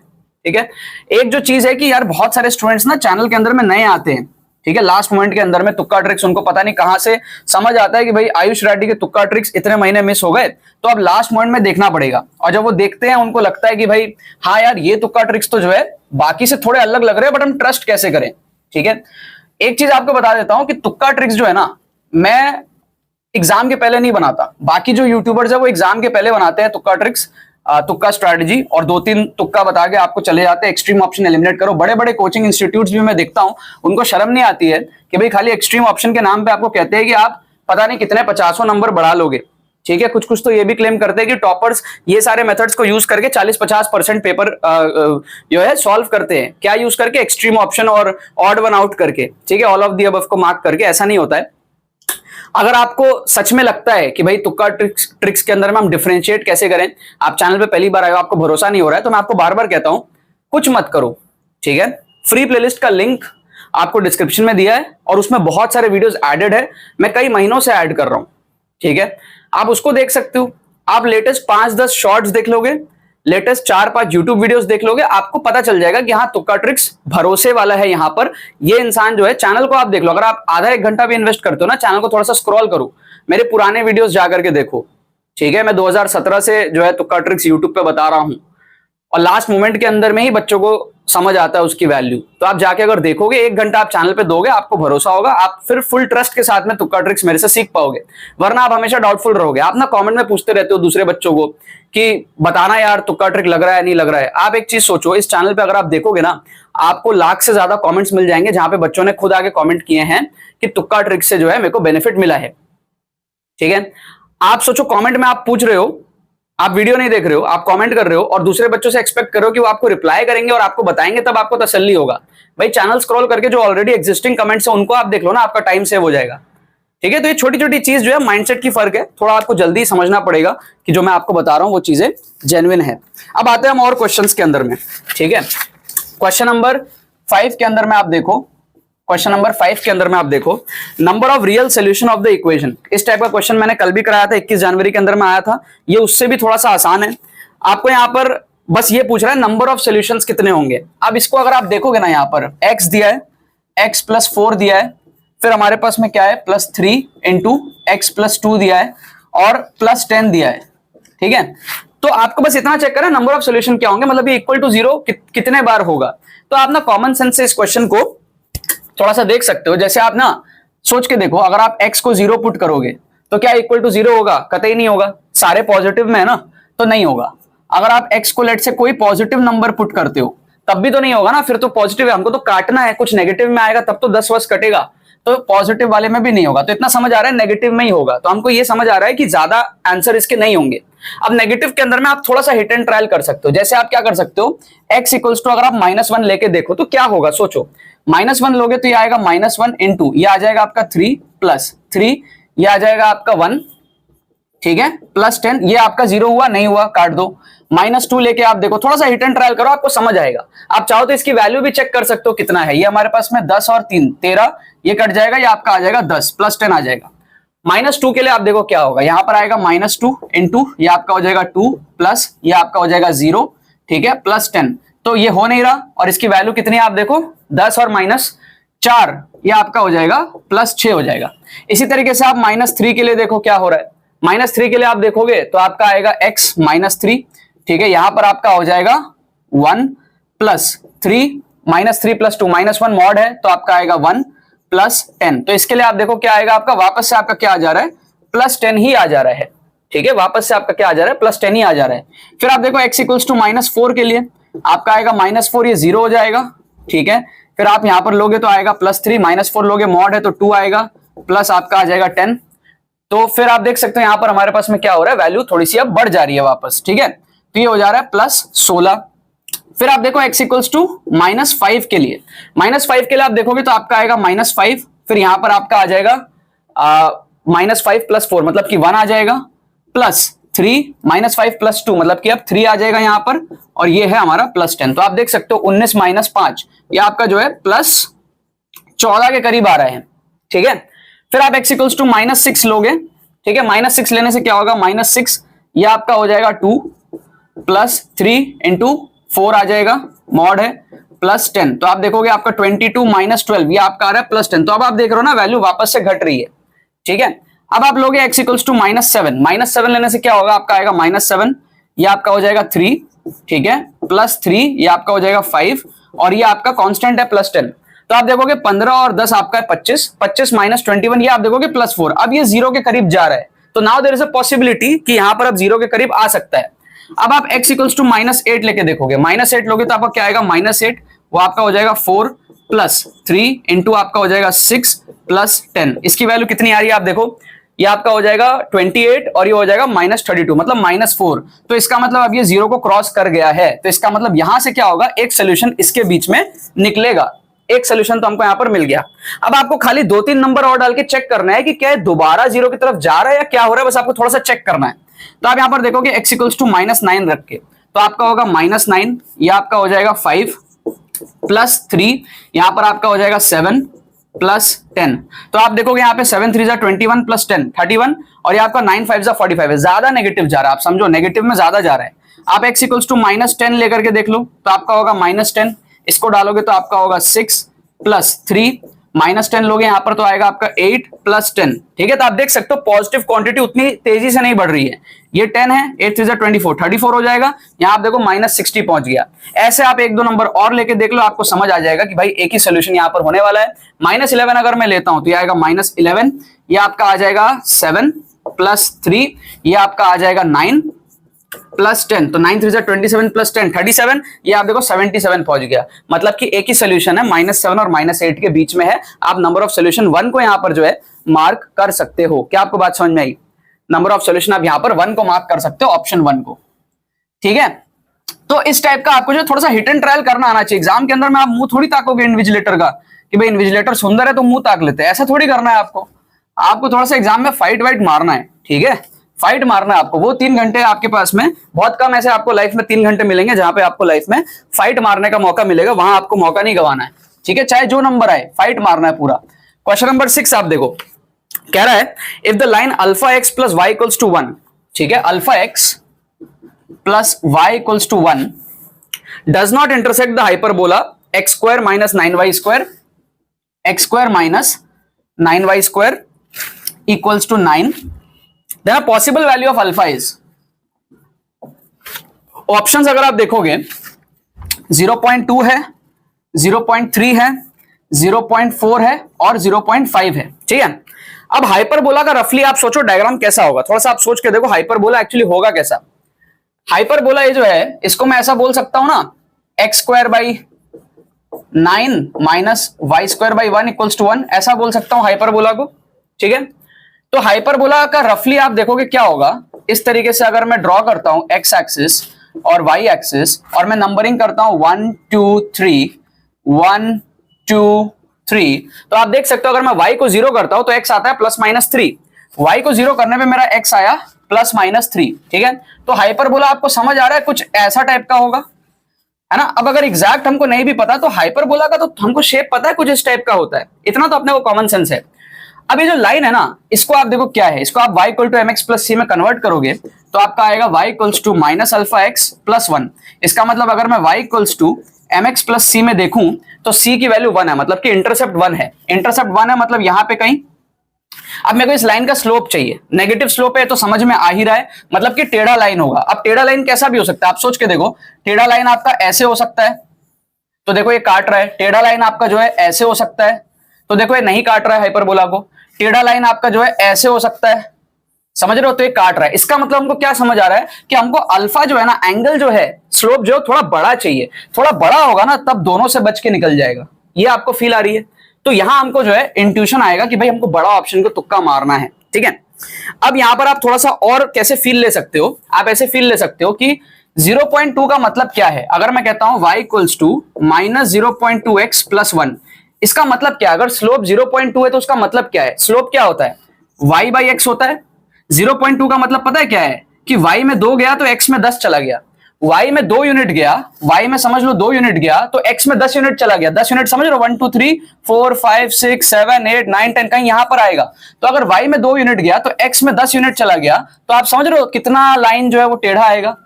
ठीक है। एक जो चीज है कि यार बहुत सारे स्टूडेंट्स ना चैनल के अंदर में नए आते हैं, ठीक है, लास्ट मोमेंट के अंदर में तुक्का ट्रिक्स उनको पता नहीं कहां से समझ आता है कि भाई आयुष रेड्डी के तुक्का ट्रिक्स इतने महीने मिस हो गए, तो अब लास्ट मोमेंट में देखना पड़ेगा, और जब वो देखते हैं उनको लगता है कि भाई हाँ यार ये तुक्का ट्रिक्स तो जो है बाकी से थोड़े अलग लग रहे हैं, बट हम ट्रस्ट कैसे करें, ठीक है। एक चीज आपको बता देता हूं कि तुक्का ट्रिक्स जो है ना, मैं एग्जाम के पहले नहीं बनाता, बाकी जो यूट्यूबर्स है वो एग्जाम के पहले बनाते हैं तुक्का ट्रिक्स, तुक्का स्ट्रैटेजी और 2-3 तुक्का बता के आपको चले जाते हैं, एक्सट्रीम ऑप्शन एलिमिनेट करो। बड़े बड़े कोचिंग इंस्टीट्यूट्स भी मैं देखता हूं, उनको शर्म नहीं आती है कि भाई खाली एक्सट्रीम ऑप्शन के नाम पे आपको कहते हैं कि आप पता नहीं कितने 50 नंबर बढ़ा लोगे। ठीक है, कुछ कुछ तो ये भी क्लेम करते हैं कि टॉपर्स ये सारे मेथड्स को यूज करके 40-50% पेपर जो है सॉल्व करते हैं। क्या यूज करके? एक्सट्रीम ऑप्शन और ऑड वन आउट करके। ठीक है, ऑल ऑफ दी अबव को मार्क करके। ऐसा नहीं होता है। अगर आपको सच में लगता है कि भाई तुक्का ट्रिक्स के अंदर में हम डिफरेंशिएट कैसे करें, आप चैनल पे पहली बार आए हो, आपको भरोसा नहीं हो रहा है, तो मैं आपको बार बार कहता हूं कुछ मत करो। ठीक है, फ्री प्लेलिस्ट का लिंक आपको डिस्क्रिप्शन में दिया है और उसमें बहुत सारे वीडियोस एडेड है, मैं कई महीनों से ऐड कर रहा हूं। ठीक है, आप उसको देख सकते हो। आप लेटेस्ट 5-10 शॉर्ट्स देख लोगे, लेटेस्ट 4-5 यूट्यूब वीडियोस देख लोगे, आपको पता चल जाएगा कि हाँ तुक्का ट्रिक्स भरोसे वाला है। यहां पर ये इंसान जो है, चैनल को आप देख लो। अगर आप आधा 1 घंटा भी इन्वेस्ट करते हो ना, चैनल को थोड़ा सा स्क्रॉल करो, मेरे पुराने वीडियोस जाकर के देखो। ठीक है, मैं 2017 से जो है तुक्का ट्रिक्स यूट्यूब पे बता रहा हूं और लास्ट मोमेंट के अंदर में ही बच्चों को समझ आता है उसकी वैल्यू। तो आप जाके अगर देखोगे, 1 घंटा आप चैनल पे दोगे, आपको भरोसा होगा, आप फिर फुल ट्रस्ट के साथ में तुक्का ट्रिक्स मेरे से सीख पाओगे। वरना आप हमेशा डाउटफुल रहोगे। आप ना कमेंट में पूछते रहते हो दूसरे बच्चों को कि बताना यार तुक्का ट्रिक लग रहा है नहीं लग रहा है। आप एक चीज सोचो, इस चैनल पे अगर आप देखोगे ना, आपको लाख से ज्यादा कमेंट्स मिल जाएंगे जहां पे बच्चों ने खुद आके कमेंट किए हैं कि तुक्का ट्रिक से जो है मेरे को बेनिफिट मिला है। ठीक है, आप सोचो कमेंट में आप पूछ रहे हो, आप वीडियो नहीं देख रहे हो, आप कमेंट कर रहे हो और दूसरे बच्चों से एक्सपेक्ट कर रहे हो कि वो आपको रिप्लाई करेंगे और आपको बताएंगे, तब आपको तसल्ली होगा। भाई चैनल स्क्रॉल करके जो ऑलरेडी एग्जिस्टिंग कमेंट्स है उनको आप देख लो ना, आपका टाइम सेव हो जाएगा। ठीक है, तो ये छोटी छोटी चीज जो है माइंडसेट की फर्क है, थोड़ा आपको जल्दी समझना पड़ेगा कि जो मैं आपको बता रहा हूं वो चीजें जेन्युइन है। अब आते हैं हम और क्वेश्चंस के अंदर में। ठीक है, क्वेश्चन नंबर 5 के अंदर में आप देखो, क्वेश्चन नंबर 5 के अंदर में आप देखो, number of real solution of the equation. इस टाइप का क्वेश्चन मैंने कल भी कराया था, 21 जनवरी के अंदर में आया था। ये उससे भी थोड़ा सा आसान है। आपको यहाँ पर बस ये पूछ रहा है नंबर ऑफ सोल्यूशंस कितने होंगे। अब इसको अगर आप देखोगे ना, यहाँ पर x दिया है, x + 4 दिया है, फिर हमारे पास में क्या है +3 × x + 2 दिया है और +10 दिया है। ठीक है, तो आपको बस इतना चेक करना नंबर ऑफ सोल्यूशन क्या होंगे, मतलब ये इक्वल टू 0 कितने बार होगा। तो आप ना कॉमन सेंस से इस क्वेश्चन को थोड़ा सा देख सकते हो। जैसे आप ना सोच के देखो, अगर आप x को 0 पुट करोगे तो क्या इक्वल टू 0 होगा? कतई नहीं होगा। सारे पॉजिटिव में है ना, तो नहीं होगा। अगर आप x को लेट से कोई पॉजिटिव नंबर पुट करते हो तब भी तो नहीं होगा ना, फिर तो पॉजिटिव है, हमको तो काटना है, कुछ नेगेटिव में आएगा तब तो 10 वर्ष कटेगा, तो पॉजिटिव वाले में भी नहीं होगा। तो इतना समझ आ रहा है नेगेटिव में ही होगा, तो हमको ये समझ आ रहा है कि ज्यादा आंसर इसके नहीं होंगे। अब नेगेटिव के अंदर में आप थोड़ा सा हिट एंड ट्रायल कर सकते हो। जैसे आप क्या कर सकते हो, x = अगर आप -1 लेके देखो तो क्या होगा, सोचो। -1 लोगे तो ये आएगा -1 × ये आ जाएगा आपका 3 + 3, ये आ जाएगा आपका 1। ठीक है, +10, ये आपका 0 हुआ, नहीं हुआ, काट दो। -2 लेके आप देखो, थोड़ा सा हिट एंड ट्रायल करो, आपको समझ आएगा। आप चाहो तो इसकी वैल्यू भी चेक कर सकते हो कितना है। ये हमारे पास में 10 और 3 13, ये कट जाएगा, ये आपका आ जाएगा 10, +10 आ जाएगा। -2 के लिए आप देखो क्या होगा, यहां पर आएगा -2 × ये आपका हो जाएगा 2 प्लस ये आपका हो जाएगा 0। ठीक है, +10, तो ये हो नहीं रहा और इसकी वैल्यू कितनी है आप देखो, 10 और -4, ये आपका हो जाएगा +6 हो जाएगा। इसी तरीके से आप -3 के लिए देखो क्या हो रहा है। -3 के लिए आप देखोगे तो आपका आएगा x -3। ठीक है, यहां पर आपका हो जाएगा 1 + 3, -3 + 2 -1 मॉड है, तो आपका आएगा 1 + 10। तो इसके लिए आप देखो क्या आएगा आपका, वापस से आपका क्या आ जा रहा है, +10 ही आ जा रहा है। ठीक है, वापस से आपका क्या आ जा रहा है, +10 ही आ जा रहा है। फिर आप देखो x = -4 के लिए आपका आएगा -4, ये 0 हो जाएगा। ठीक है, फिर आप यहां पर लोगे तो आएगा +3, -4 लोगे मॉड है तो 2 आएगा, प्लस आपका आ जाएगा 10। तो फिर आप देख सकते हो यहां पर हमारे पास में क्या हो रहा है, वैल्यू थोड़ी सी अब बढ़ जा रही है वापस। ठीक है, तो ये हो जा रहा है +16। फिर आप देखो x = -5 के लिए, -5 के लिए आप देखोगे तो आपका आएगा -5, फिर यहां पर आपका आ जाएगा -5 + 4 मतलब कि 1 आ जाएगा, +3 -5 + 2 मतलब कि अब 3 आ जाएगा यहां पर, और ये है हमारा +10। तो आप देख सकते हो 19 - 5 ये आपका जो है +14 के करीब आ रहा है। ठीक है, फिर आप x = -6 लोगे। ठीक है, -6 लेने से क्या होगा, -6 ये आपका हो जाएगा 2 + 3 × 4 आ जाएगा, मॉड है, +10। तो आप देखोगे आपका 22 - 12 ये आपका आ रहा है +10। तो अब आप देख रहे हो ना वैल्यू वापस से घट रही है। ठीक है, अब आप लोगे x = -7, -7 लेने से क्या होगा, आपका आएगा -7 ये आपका हो जाएगा 3। ठीक है, +3 ये आपका हो जाएगा 5, और ये आपका कांस्टेंट है +10। तो आप देखोगे 15 और 10 आपका है 25, 25 - 21 ये आप देखोगे +4। अब ये 0 के करीब जा रहा है, तो now there is a possibility कि यहां पर अब 0 के करीब आ सकता है। अब आप x इक्वल्स टू -8 लेके देखोगे, -8 लोगे तो आपका क्या आएगा, -8 वो आपका हो जाएगा 4 + 3 इंटू आपका हो जाएगा 6 + 10। इसकी वैल्यू कितनी आ रही है आप देखो, ये आपका हो जाएगा 28 और ये हो जाएगा -32 मतलब -4। तो इसका मतलब अब ये 0 को क्रॉस कर गया है, तो इसका मतलब यहां से क्या होगा, एक सोल्यूशन इसके बीच में निकलेगा। एक सोल्यूशन तो हमको यहां पर मिल गया। अब आपको खाली 2-3 नंबर और डाल के चेक करना है कि क्या है दोबारा 0 की तरफ जा रहा है या क्या हो रहा है, बस आपको थोड़ा सा चेक करना है। तो आप यहां पर देखोगे x इक्वल्स टू -9 रख के, तो आपका होगा -9, ये आपका हो जाएगा 5 + 3, यहां पर आपका हो जाएगा 7 + 10। तो आप देखोगे यहाँ पे 7 3 21 + 10 31 और ये आपका 9 5 45 है, ज्यादा नेगेटिव जा रहा है, आप समझो नेगेटिव में ज्यादा जा रहा है। आप x इक्वल्स टू -10 लेकर के देख लो, तो आपका होगा -10, इसको डालोगे तो आपका होगा 6 + 3 -10 लोगे यहाँ पर तो आएगा आपका 8 + 10। ठीक है, तो आप देख सकते हो पॉजिटिव क्वांटिटी उतनी तेजी से नहीं बढ़ रही है। ये 10 है, 8 3 24 34 हो जाएगा, यहाँ आप देखो -60 पहुंच गया। ऐसे आप 1-2 नंबर और लेके देख लो, आपको समझ आ जाएगा कि भाई एक ही सोल्यूशन यहाँ पर होने वाला है। -11 अगर मैं लेता हूं तो ये आएगा -11, ये आपका आ जाएगा 7 + 3, ये आपका आ जाएगा 9 + 10, तो 9 3 27 + 10 37, ये आप देखो 77 पहुंच गया। मतलब कि एक ही सोल्यूशन है, -7 और -8 के बीच में है। आप नंबर ऑफ सोल्यूशन 1 को यहां पर जो है मार्क कर सकते हो। क्या आपको बात समझ में आई? नंबर ऑफ सोल्यूशन आप यहां पर 1 को मार्क कर सकते हो, ऑप्शन 1 को। ठीक है, तो इस टाइप का आपको जो थोड़ा सा हिट एंड ट्रायल करना आना चाहिए। एग्जाम के अंदर में आप मुंह थोड़ी ताकोगे इन्विजिलेटर का कि भाई इन्विजिलेटर सुंदर है तो मुंह ताक लेते हैं, ऐसा थोड़ी करना है आपको। आपको थोड़ा सा एग्जाम में फाइट वाइट मारना है। ठीक है, फाइट मारना है आपको। वो 3 घंटे आपके पास में, बहुत कम ऐसे आपको लाइफ में 3 घंटे मिलेंगे जहां पे आपको लाइफ में फाइट मारने का मौका मिलेगा, वहां आपको मौका नहीं गंवाना है। ठीक है, चाहे जो नंबर आए फाइट मारना है पूरा। क्वेश्चन नंबर 6 आप देखो, कह रहा है if the line α x + y = 1, ठीक है, α x + y = 1 does not intersect the hyperbola x² - 9y², x² - 9y² = 9, then a possible value of alpha is, options अगर आप देखोगे 0.2 है, 0.3 है, 0.4 है और 0.5 है। ठीक है, अब हाइपरबोला का रफली आप सोचो डायग्राम कैसा होगा, थोड़ा सा आप सोच के देखो हाइपरबोला एक्चुअली होगा कैसा। हाइपरबोला ये जो है इसको मैं ऐसा बोल सकता हूं ना, x² / 9 - y² / 1 = 1, ऐसा बोल सकता हूं हाइपरबोला को। ठीक है, तो हाइपरबोला का रफली आप देखोगे क्या होगा, इस तरीके से अगर मैं ड्रॉ करता हूं x एक्सिस और y एक्सिस और मैं नंबरिंग करता हूं 1 2 3 1 2 3, तो आप देख सकते हो अगर मैं y को 0 करता हूं तो x आता है +-3, y को 0 करने पे मेरा x आया +-3। ठीक है, तो हाइपरबोला आपको समझ आ रहा है कुछ ऐसा टाइप का होगा, है ना। अब अगर एग्जैक्ट हमको नहीं भी पता तो हाइपरबोला का तो हमको शेप पता है कुछ इस टाइप का होता है, इतना तो अपने को कॉमन सेंस है। अब ये जो लाइन है ना, इसको आप देखो क्या है, इसको आप y = mx + c में कन्वर्ट करोगे तो आपका आएगा y = -αx + 1। इसका मतलब अगर मैं y = mx + c में देखूं तो c की वैल्यू 1 है, मतलब कि इंटरसेप्ट 1 है। इंटरसेप्ट 1 है मतलब यहां पे कहीं। अब मेरे को इस लाइन का स्लोप चाहिए, नेगेटिव स्लोप है तो समझ में आ ही रहा है, मतलब कि टेढ़ा लाइन होगा। अब टेढ़ा लाइन कैसा भी हो सकता है, आप सोच के देखो, टेढ़ा लाइन आपका ऐसे हो सकता है, तो देखो ये काट रहा है। टेढ़ा लाइन आपका जो है ऐसे हो सकता है, तो देखो ये नहीं काट रहा है हाइपरबोला को। टेढ़ा लाइन आपका जो है ऐसे हो सकता है, समझ रहे हो, तो ये काट रहा है। इसका मतलब हमको क्या समझ आ रहा है कि हमको अल्फा जो है ना, एंगल जो है, स्लोप जो थोड़ा बड़ा चाहिए। थोड़ा बड़ा होगा ना तब दोनों से बच के निकल जाएगा, ये आपको फील आ रही है। तो यहां हमको जो है इंट्यूशन आएगा कि भाई हमको बड़ा ऑप्शन को तुक्का मारना है। ठीक है, अब यहां पर आप थोड़ा सा और कैसे फील ले सकते हो, आप ऐसे फील ले सकते हो कि 0.2 का मतलब क्या है। अगर मैं कहता हूं y = -0.2x + 1, इसका मतलब क्या है, अगर स्लोप 0.2 है तो उसका मतलब क्या है, स्लोप क्या होता है, y/x होता है। 0.2 का मतलब पता है क्या है कि y में 2 गया तो x में 10 चला गया, y में 2 यूनिट गया, y में समझ लो 2 यूनिट गया तो x में 10 यूनिट चला गया। 10 यूनिट समझ लो 1 2 3 4 5 6 7 8 9 10 कहीं यहां पर आएगा। तो अगर y में 2 यूनिट गया तो x में 10 यूनिट चला गया, तो आप समझ रहे हो कितना लाइन जो है वो टेढ़ा आएगा।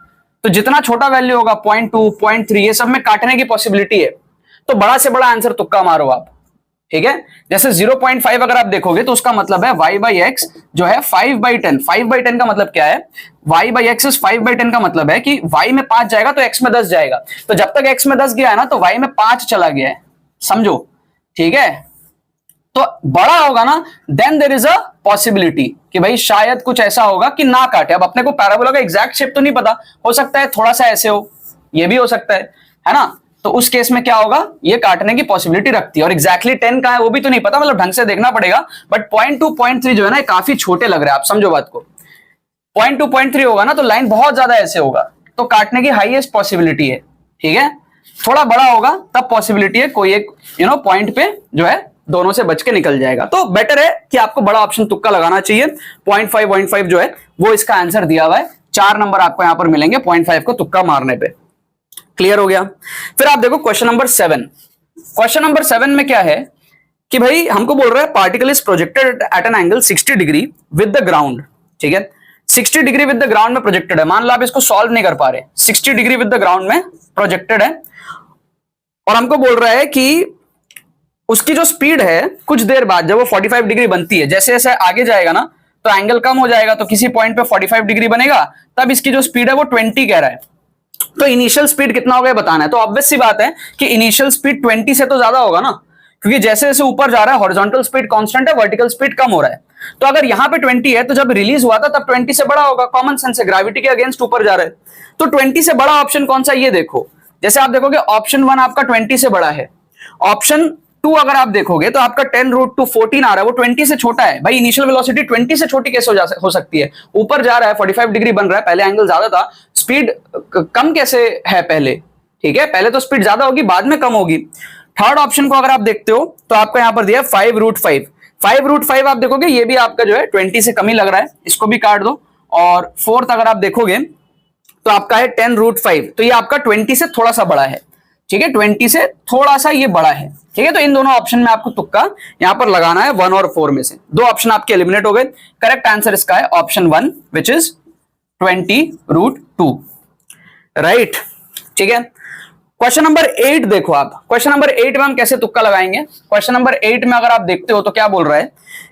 तो जितना छोटा वैल्यू होगा 0.2 0.3 ये सब में काटने की पॉसिबिलिटी है, तो बड़ा से बड़ा आंसर तुक्का मारो आप। ठीक है, जैसे 0.5 अगर आप देखोगे तो उसका मतलब है y/x जो है 5/10। 5/10 का मतलब क्या है, y/x इज 5/10 का मतलब है कि y में 5 जाएगा तो x में 10 जाएगा। तो जब तक x में 10 गया है ना तो y में 5 चला गया है, समझो। ठीक है, तो बड़ा होगा ना, then there is a possibility कि भाई शायद कुछ ऐसा होगा कि ना काटे। अब अपने को पैराबोला का एग्जैक्ट शेप तो नहीं पता, हो सकता है थोड़ा सा ऐसे हो, ये भी हो सकता है ना। तो उस केस में क्या होगा, ये काटने की पॉसिबिलिटी रखती है। और एग्जैक्टली 10 कहां है वो भी तो नहीं पता, मतलब ढंग से देखना पड़ेगा। बट 0.2 0.3 जो है ना, काफी छोटे लग रहे हैं, आप समझो बात को। 0.2 0.3 होगा ना तो लाइन बहुत ज्यादा ऐसे होगा, तो काटने की हाईएस्ट पॉसिबिलिटी है। ठीक है, थोड़ा बड़ा होगा तब पॉसिबिलिटी है कोई एक पॉइंट पे जो है दोनों से बच के निकल जाएगा। तो बेटर है कि आपको बड़ा ऑप्शन तुक्का लगाना चाहिए। 0.5 जो है वो इसका आंसर दिया हुआ है। 4 नंबर आपको यहां पर मिलेंगे 0.5 को तुक्का मारने पे। क्लियर हो गया। फिर आप देखो क्वेश्चन नंबर 7। क्वेश्चन नंबर 7 में क्या है कि भाई हमको बोल रहा है particle is projected at an angle 60 degree with the ground. ठीक है, 60 डिग्री विद द ग्राउंड में प्रोजेक्टेड है। मान लो आप इसको सॉल्व नहीं कर पा रहे, 60 डिग्री विद द ग्राउंड में प्रोजेक्टेड है, और हमको बोल रहा है कि उसकी जो स्पीड है कुछ देर बाद जब वो 45 डिग्री बनती है, जैसे जैसे आगे जाएगा ना तो एंगल कम हो जाएगा, तो किसी पॉइंट पे 45 डिग्री बनेगा, तब इसकी जो स्पीड है वो 20 कह रहा है। तो इनिशियल स्पीड कितना होगा बताना है। तो ऑब्वियस सी बात है कि इनिशियल स्पीड 20 से तो ज्यादा होगा ना, क्योंकि जैसे जैसे ऊपर जा रहा है हॉरिजॉन्टल स्पीड कांस्टेंट है, वर्टिकल स्पीड कम हो रहा है। तो अगर यहां पे 20 है तो जब रिलीज हुआ था तब 20 से बड़ा होगा, कॉमन सेंस है, ग्रेविटी के अगेंस्ट ऊपर जा रहा है। तो 20 से बड़ा ऑप्शन कौन सा, ये देखो। जैसे आप देखोगे ऑप्शन 1 आपका 20 से बड़ा है, ऑप्शन 2 अगर आप देखोगे तो आपका 10√2 14 आ रहा है, वो 20 से छोटा है। भाई इनिशियल वेलोसिटी 20 से छोटी कैसे हो सकती है, ऊपर जा रहा है 45 डिग्री बन रहा है, पहले एंगल ज्यादा था, स्पीड कम कैसे है पहले। ठीक है, पहले तो स्पीड ज्यादा होगी बाद में कम होगी। थर्ड ऑप्शन को अगर आप देखते हो तो आपको यहां पर दिया 5√5। 5√5 आप देखोगे ये भी आपका जो है 20 से कम ही लग रहा है, इसको भी काट दो। और फोर्थ अगर आप देखोगे तो आपका है 10√5, तो ये आपका 20 से थोड़ा सा बड़ा है। ठीक है, 20 से थोड़ा सा ये बड़ा है। ठीक है, तो इन दोनों ऑप्शन में आपको तुक्का यहां पर लगाना है 1 और 4 में से। 2 ऑप्शन आपके एलिमिनेट हो गए। करेक्ट आंसर इसका है ऑप्शन 1 विच इज 20√2। राइट, ठीक है। क्वेश्चन नंबर 8 देखो आप। क्वेश्चन नंबर 8 में हम कैसे तुक्का लगाएंगे। क्वेश्चन नंबर 8 में अगर आप देखते हो तो क्या बोल रहा है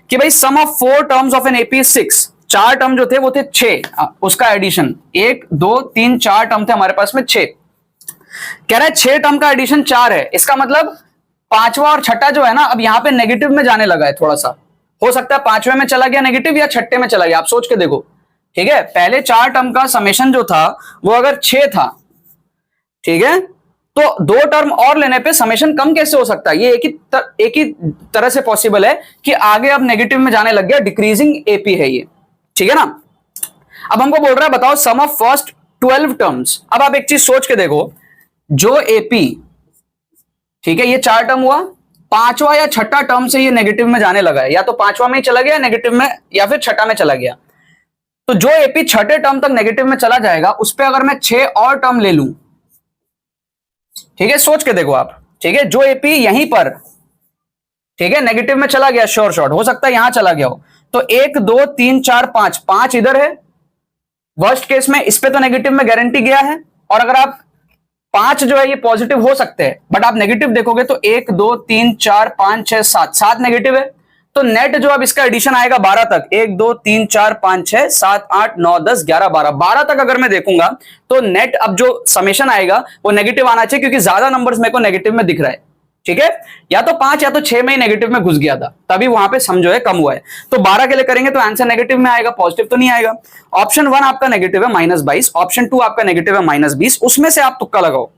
कि भाई sum of 4 terms of an AP is 6। 4 term जो थे वो थे 6, उसका एडिशन 1 2 3 4 टर्म थे हमारे पास में 6। कह रहा है 6 टर्म का एडिशन 4 है, इसका मतलब पांचवा और छठा जो है ना अब यहां पे नेगेटिव में जाने लगा है। थोड़ा सा हो सकता है पांचवे में चला गया नेगेटिव या छठे में चला गया, आप सोच के देखो। ठीक है, पहले 4 टर्म का समेशन जो था वो अगर 6 था, ठीक है, तो 2 टर्म और लेने पे समेशन कम कैसे हो सकता है। ये एक ही तरह से पॉसिबल है कि आगे अब नेगेटिव में जाने लग गया, डिक्रीजिंग एपी है ये। ठीक है ना। अब हमको बोल रहा है बताओ सम ऑफ फर्स्ट 12 टर्म्स। अब आप एक चीज सोच के देखो, जो एपी, ठीक है, ये 4 टर्म हुआ, पांचवा या छठा टर्म से ये नेगेटिव में जाने लगा है, या तो पांचवा में ही चला गया नेगेटिव में, या फिर छठा में चला गया। तो जो एपी छठे टर्म तक नेगेटिव में चला जाएगा उस पर अगर मैं 6 और टर्म ले लूं, ठीक है, सोच के देखो आप। ठीक है, जो एपी यहीं पर, ठीक है, नेगेटिव में चला गया, श्योर शॉट हो सकता है यहां चला गया हो, तो 1 2 3 4 5, 5 इधर है। वर्स्ट केस में इस पे तो नेगेटिव में गारंटी गया है, और अगर आप 5 जो है ये पॉजिटिव हो सकते हैं, बट आप नेगेटिव देखोगे तो 1 2 3 4 5 6 7, 7 नेगेटिव है। तो नेट जो अब इसका एडिशन आएगा 12 तक, 1 2 3 4 5 6 7 8 9 10 11 12, 12 तक अगर मैं देखूंगा तो नेट अब जो समेशन आएगा वो नेगेटिव आना चाहिए, क्योंकि ज्यादा नंबर्स मेरे को नेगेटिव में दिख रहा है। ठीक है, या तो 5 या तो 6 में ही नेगेटिव में घुस गया था, तभी वहां पे समझो है कम हुआ है। तो 12 के लिए करेंगे तो आंसर नेगेटिव में आएगा, पॉजिटिव तो नहीं आएगा। ऑप्शन 1 आपका नेगेटिव है -22, ऑप्शन 2 आपका नेगेटिव है -20, उसमें से आप तुक्का लगाओ।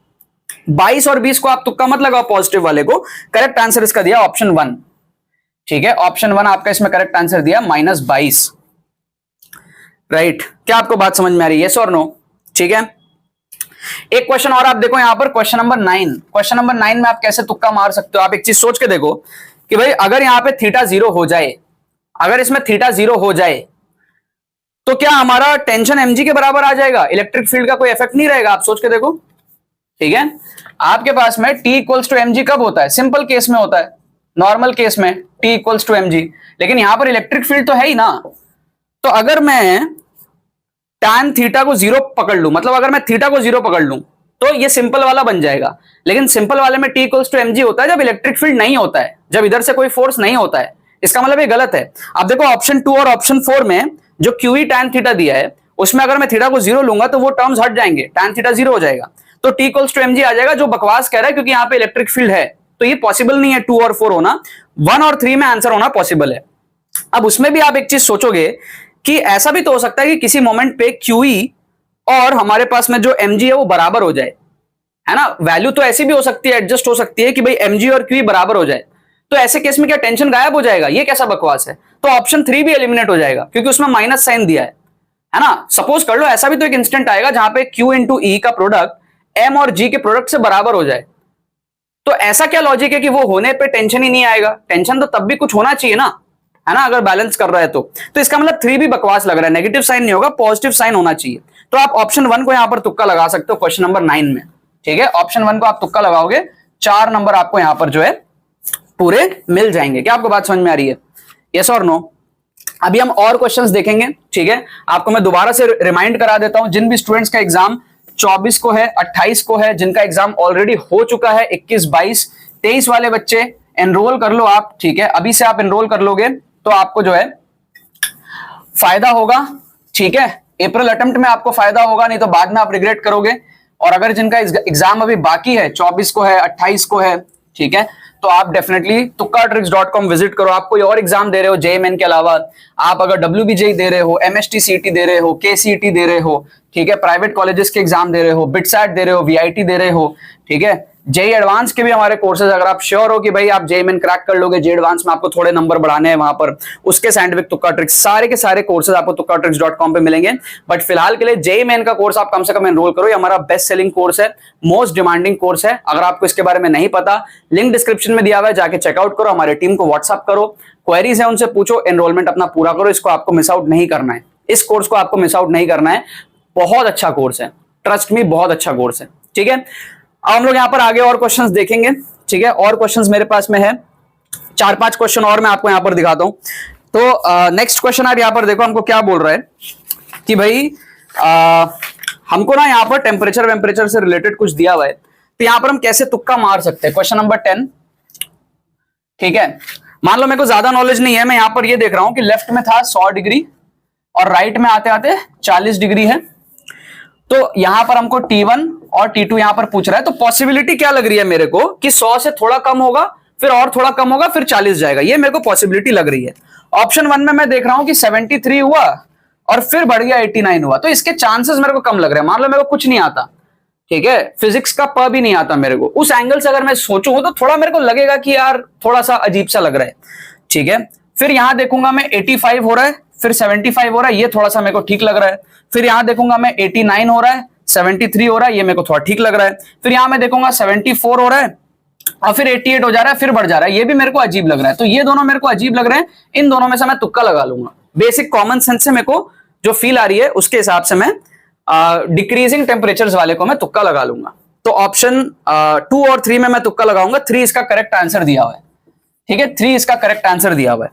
22 और 20 को आप तुक्का मत लगाओ, पॉजिटिव वाले को। करेक्ट आंसर इसका दिया ऑप्शन 1। ठीक है, ऑप्शन 1 आपका इसमें करेक्ट आंसर दिया -22। राइट, क्या आपको बात समझ में आ रही है, यस और नो। ठीक है, एक क्वेश्चन और आप देखो यहां पर, क्वेश्चन नंबर 9। क्वेश्चन नंबर 9 में आप कैसे तुक्का मार सकते हो। आप एक चीज सोच के देखो कि भाई अगर यहां पे थीटा 0 हो जाए, अगर इसमें थीटा 0 हो जाए तो क्या हमारा टेंशन mg के बराबर आ जाएगा, इलेक्ट्रिक फील्ड का कोई इफेक्ट नहीं रहेगा। आप सोच के देखो। ठीक है, आपके पास में T इक्वल्स टू mg कब होता है, सिंपल केस में होता है, नॉर्मल केस में T इक्वल्स टू mg, लेकिन यहां पर इलेक्ट्रिक फील्ड तो है ही ना। तो अगर मैं tan थीटा को 0 पकड़ लूं, मतलब अगर मैं थीटा को 0 पकड़ लूं तो ये सिंपल वाला बन जाएगा, लेकिन सिंपल वाले में T इक्वल्स टू mg होता है जब इलेक्ट्रिक फील्ड नहीं होता है, जब इधर से कोई फोर्स नहीं होता है। इसका मतलब ये गलत है। आप देखो ऑप्शन 2 और ऑप्शन 4 में जो QE tan थीटा दिया है उसमें अगर मैं थीटा को 0 लूंगा तो वो टर्म्स हट जाएंगे, tan थीटा 0 हो जाएगा, तो T इक्वल्स टू mg आ जाएगा, जो बकवास कह रहा है, क्योंकि यहां पे इलेक्ट्रिक फील्ड है। तो ये पॉसिबल नहीं है 2 और 4 होना, 1 और 3 में आंसर होना पॉसिबल है। अब उसमें भी आप एक चीज सोचोगे कि ऐसा भी तो हो सकता है कि किसी मोमेंट पे QE और हमारे पास में जो mg है वो बराबर हो जाए, है ना। वैल्यू तो ऐसी भी हो सकती है, एडजस्ट हो सकती है कि भाई mg और QE बराबर हो जाए, तो ऐसे केस में क्या टेंशन गायब हो जाएगा? ये कैसा बकवास है? तो ऑप्शन 3 भी एलिमिनेट हो जाएगा क्योंकि उसमें माइनस साइन दिया है ना। सपोज कर लो ऐसा भी तो एक इंस्टेंट आएगा जहां पे Q इंटू E का प्रोडक्ट M और G के प्रोडक्ट से बराबर हो जाए, तो ऐसा क्या लॉजिक है कि वो होने पे टेंशन ही नहीं आएगा? टेंशन तो तब भी कुछ होना चाहिए ना, है ना, अगर बैलेंस कर रहा है तो इसका मतलब 3 भी बकवास लग रहा है, नेगेटिव साइन नहीं होगा, पॉजिटिव साइन होना चाहिए। तो आप ऑप्शन 1 को यहां पर तुक्का लगा सकते हो क्वेश्चन नंबर 9 में, ठीक है। ऑप्शन 1 को आप तुक्का लगाओगे, 4 नंबर आपको यहां पर जो है पूरे मिल जाएंगे। क्या आपको बात समझ में आ रही है? यस और नो? अभी हम और क्वेश्चंस देखेंगे, ठीक है। आपको मैं दोबारा से रिमाइंड करा देता हूं, जिन भी स्टूडेंट्स का एग्जाम 24 को है, 28 को है, जिनका एग्जाम ऑलरेडी हो चुका है, 21, 22, 23 वाले बच्चे एनरोल कर लो आप, ठीक है। अभी से आप एनरोल कर लोगे तो आपको जो है फायदा होगा, ठीक है। अप्रैल अटेम्प्ट में आपको फायदा होगा, नहीं तो बाद में आप रिग्रेट करोगे। और अगर जिनका एग्जाम अभी बाकी है, 24 को है, 28 को है, ठीक है, तो आप डेफिनेटली tukkatricks.com विजिट करो। आप कोई और एग्जाम दे रहे हो JMN के अलावा, आप अगर WBJ दे रहे हो, MST CT दे रहे हो, KCET दे रहे हो, ठीक है, प्राइवेट कॉलेजेस के एग्जाम दे रहे हो, बिटसैट दे रहे हो, VIT दे रहे हो, ठीक है, JEE एडवांस के भी हमारे कोर्सेज, अगर आप श्योर हो कि भाई आप JMN क्रैक कर लोगे, JEE एडवांस में आपको थोड़े नंबर बढ़ाने हैं वहां पर, उसके साइंटिफिक तुक्का ट्रिक्स सारे के सारे कोर्सेज आपको tukkatricks.com पे मिलेंगे। बट फिलहाल के लिए JEE मेन का कोर्स आप कम से कम एनरोल करो, ये हमारा बेस्ट सेलिंग कोर्स है, मोस्ट डिमांडिंग कोर्स है। अगर आपको इसके बारे में नहीं पता, लिंक डिस्क्रिप्शन में दिया हुआ है, जाके चेकआउट करो, हमारे टीम को व्हाट्सअप करो, क्वेरीज है उनसे पूछो, एनरोलमेंट अपना पूरा करो। इसको आपको मिस आउट नहीं करना है, इस कोर्स को आपको मिस आउट नहीं करना है, बहुत अच्छा कोर्स है, ट्रस्ट मी, बहुत अच्छा कोर्स है, ठीक है। अब हम लोग यहाँ पर आगे और क्वेश्चंस देखेंगे, ठीक है। और क्वेश्चंस मेरे पास में है 4-5 क्वेश्चन और मैं आपको यहाँ पर दिखाता हूं। तो नेक्स्ट क्वेश्चन आप यहाँ पर देखो, हमको क्या बोल रहा है कि भाई हमको ना यहाँ पर टेम्परेचर से रिलेटेड कुछ दिया हुआ है, तो यहाँ पर हम कैसे तुक्का मार सकते हैं। क्वेश्चन नंबर 10, ठीक है। मान लो मेरे को ज्यादा नॉलेज नहीं है, मैं यहाँ पर ये देख रहा हूं कि लेफ्ट में था 100 डिग्री और राइट में आते आते 40 डिग्री है, तो यहां पर हमको T1 और T2 यहां पर पूछ रहा है। तो पॉसिबिलिटी क्या लग रही है मेरे को कि 100 से थोड़ा कम होगा, फिर और थोड़ा कम होगा, फिर 40 जाएगा, ये मेरे को पॉसिबिलिटी लग रही है। ऑप्शन 1 में मैं देख रहा हूं कि 73 हुआ और फिर बढ़ गया 89 हुआ, तो इसके चांसेस मेरे को कम लग रहे हैं। मान लो मेरे को कुछ नहीं आता, ठीक है, फिजिक्स का प भी नहीं आता मेरे को, उस एंगल से अगर मैं सोचूं तो थोड़ा मेरे को लगेगा कि यार थोड़ा सा अजीब सा लग रहा है, ठीक है। फिर यहां देखूंगा मैं 85 हो रहा है, फिर 75 हो रहा है, ये थोड़ा सा मेरे को ठीक लग रहा है। फिर यहां देखूंगा मैं 89 हो रहा है, 73 हो रहा है, ये मेरे को थोड़ा ठीक लग रहा है। फिर यहां मैं देखूंगा 74 हो रहा है और फिर 88 हो जा रहा है, फिर बढ़ जा रहा है, ये भी मेरे को अजीब लग रहा है। तो ये दोनों मेरे को अजीब लग रहे हैं, इन दोनों में से मैं तुक्का लगा लूंगा। बेसिक कॉमन सेंस से मेरे को जो फील आ रही है उसके हिसाब से मैं डिक्रीजिंग टेम्परेचर्स वाले को मैं तुक्का लगा लूंगा। तो ऑप्शन 2 और 3 में मैं तुक्का लगाऊंगा। 3 इसका करेक्ट आंसर दिया हुआ है, ठीक है, 3 इसका करेक्ट आंसर दिया हुआ है।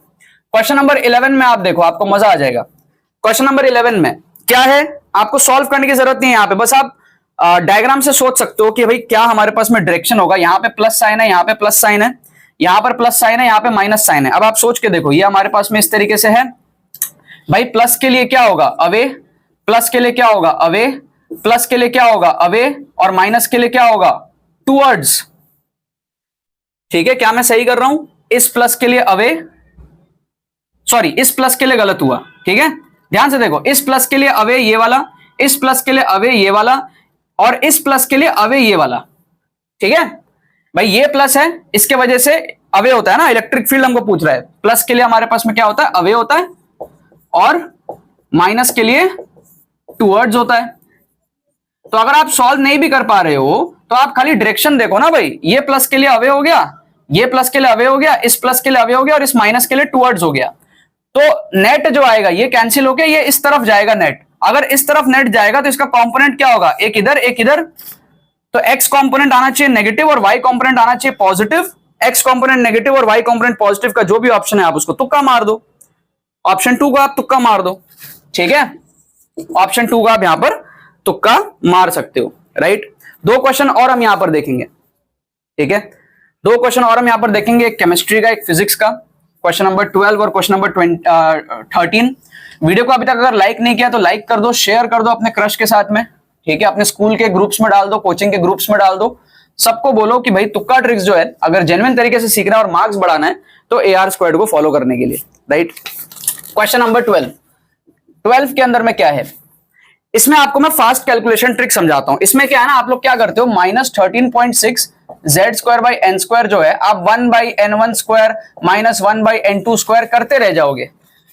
क्वेश्चन नंबर 11 में आप देखो, आपको मजा आ जाएगा। क्वेश्चन नंबर 11 में क्या है, आपको सॉल्व करने की जरूरत नहीं है, यहाँ पे बस आप डायग्राम से सोच सकते हो कि भाई क्या हमारे पास में डायरेक्शन होगा। यहाँ पे प्लस साइन है, यहाँ पे प्लस साइन है, यहाँ पर प्लस साइन है, यहाँ पे माइनस साइन है। अब आप सोच के देखो, ये हमारे पास में इस तरीके से है भाई, प्लस के लिए क्या होगा, अवे, प्लस के लिए क्या होगा, अवे, प्लस के लिए क्या होगा, अवे, और माइनस के लिए क्या होगा, टूवर्ड्स, ठीक है। क्या मैं सही कर रहा हूं? इस प्लस के लिए अवे, सॉरी इस प्लस के लिए गलत हुआ, ठीक है, ध्यान से देखो, इस प्लस के लिए अवे ये वाला, इस प्लस के लिए अवे ये वाला, और इस प्लस के लिए अवे ये वाला, ठीक है भाई। ये प्लस है, इसके वजह से अवे होता है ना, इलेक्ट्रिक फील्ड हमको पूछ रहा है। प्लस के लिए हमारे पास में क्या होता है, अवे होता है, और माइनस के लिए टूवर्ड्स होता है। तो अगर आप सॉल्व नहीं भी कर पा रहे हो तो आप खाली डायरेक्शन देखो ना भाई, ये प्लस के लिए अवे हो गया, ये प्लस के लिए अवे हो गया, इस प्लस के लिए अवे हो गया, और इस माइनस के लिए टूवर्ड्स हो गया। तो नेट जो आएगा ये कैंसिल होके ये इस तरफ जाएगा नेट। अगर इस तरफ नेट जाएगा तो इसका कंपोनेंट क्या होगा, एक इधर एक इधर। तो एक्स कंपोनेंट आना चाहिए नेगेटिव और वाई कंपोनेंट आना चाहिए पॉजिटिव। एक्स कंपोनेंट नेगेटिव और वाई कंपोनेंट पॉजिटिव का जो भी ऑप्शन है आप उसको तुक्का मार दो। ऑप्शन 2 को आप तुक्का मार दो, ठीक है, ऑप्शन 2 का आप यहां पर तुक्का मार सकते हो, राइट। 2 क्वेश्चन और हम यहां पर देखेंगे, ठीक है, 2 क्वेश्चन और हम यहां पर देखेंगे, एक केमिस्ट्री का, एक फिजिक्स का, क्वेश्चन नंबर 12 और क्वेश्चन नंबर 13। वीडियो को अभी तक अगर लाइक नहीं किया तो लाइक कर दो, शेयर कर दो अपने क्रश के साथ में, ठीक है, अपने स्कूल के ग्रुप्स में डाल दो, कोचिंग के ग्रुप्स में डाल दो, सबको बोलो कि भाई तुक्का ट्रिक्स जो है अगर जेन्युइन तरीके से सीखना है और मार्क्स बढ़ाना है तो AR स्क्वायर्ड को फॉलो करने के लिए, राइट। क्वेश्चन नंबर 12 के अंदर में क्या है, इसमें आपको मैं फास्ट कैलकुलेशन ट्रिक समझाता हूं। इसमें क्या है ना, आप लोग क्या करते हो, -13.6 z square by N square जो है आप 1/n1 स्क्वायर -1/n2 स्क्वायर करते रह जाओगे,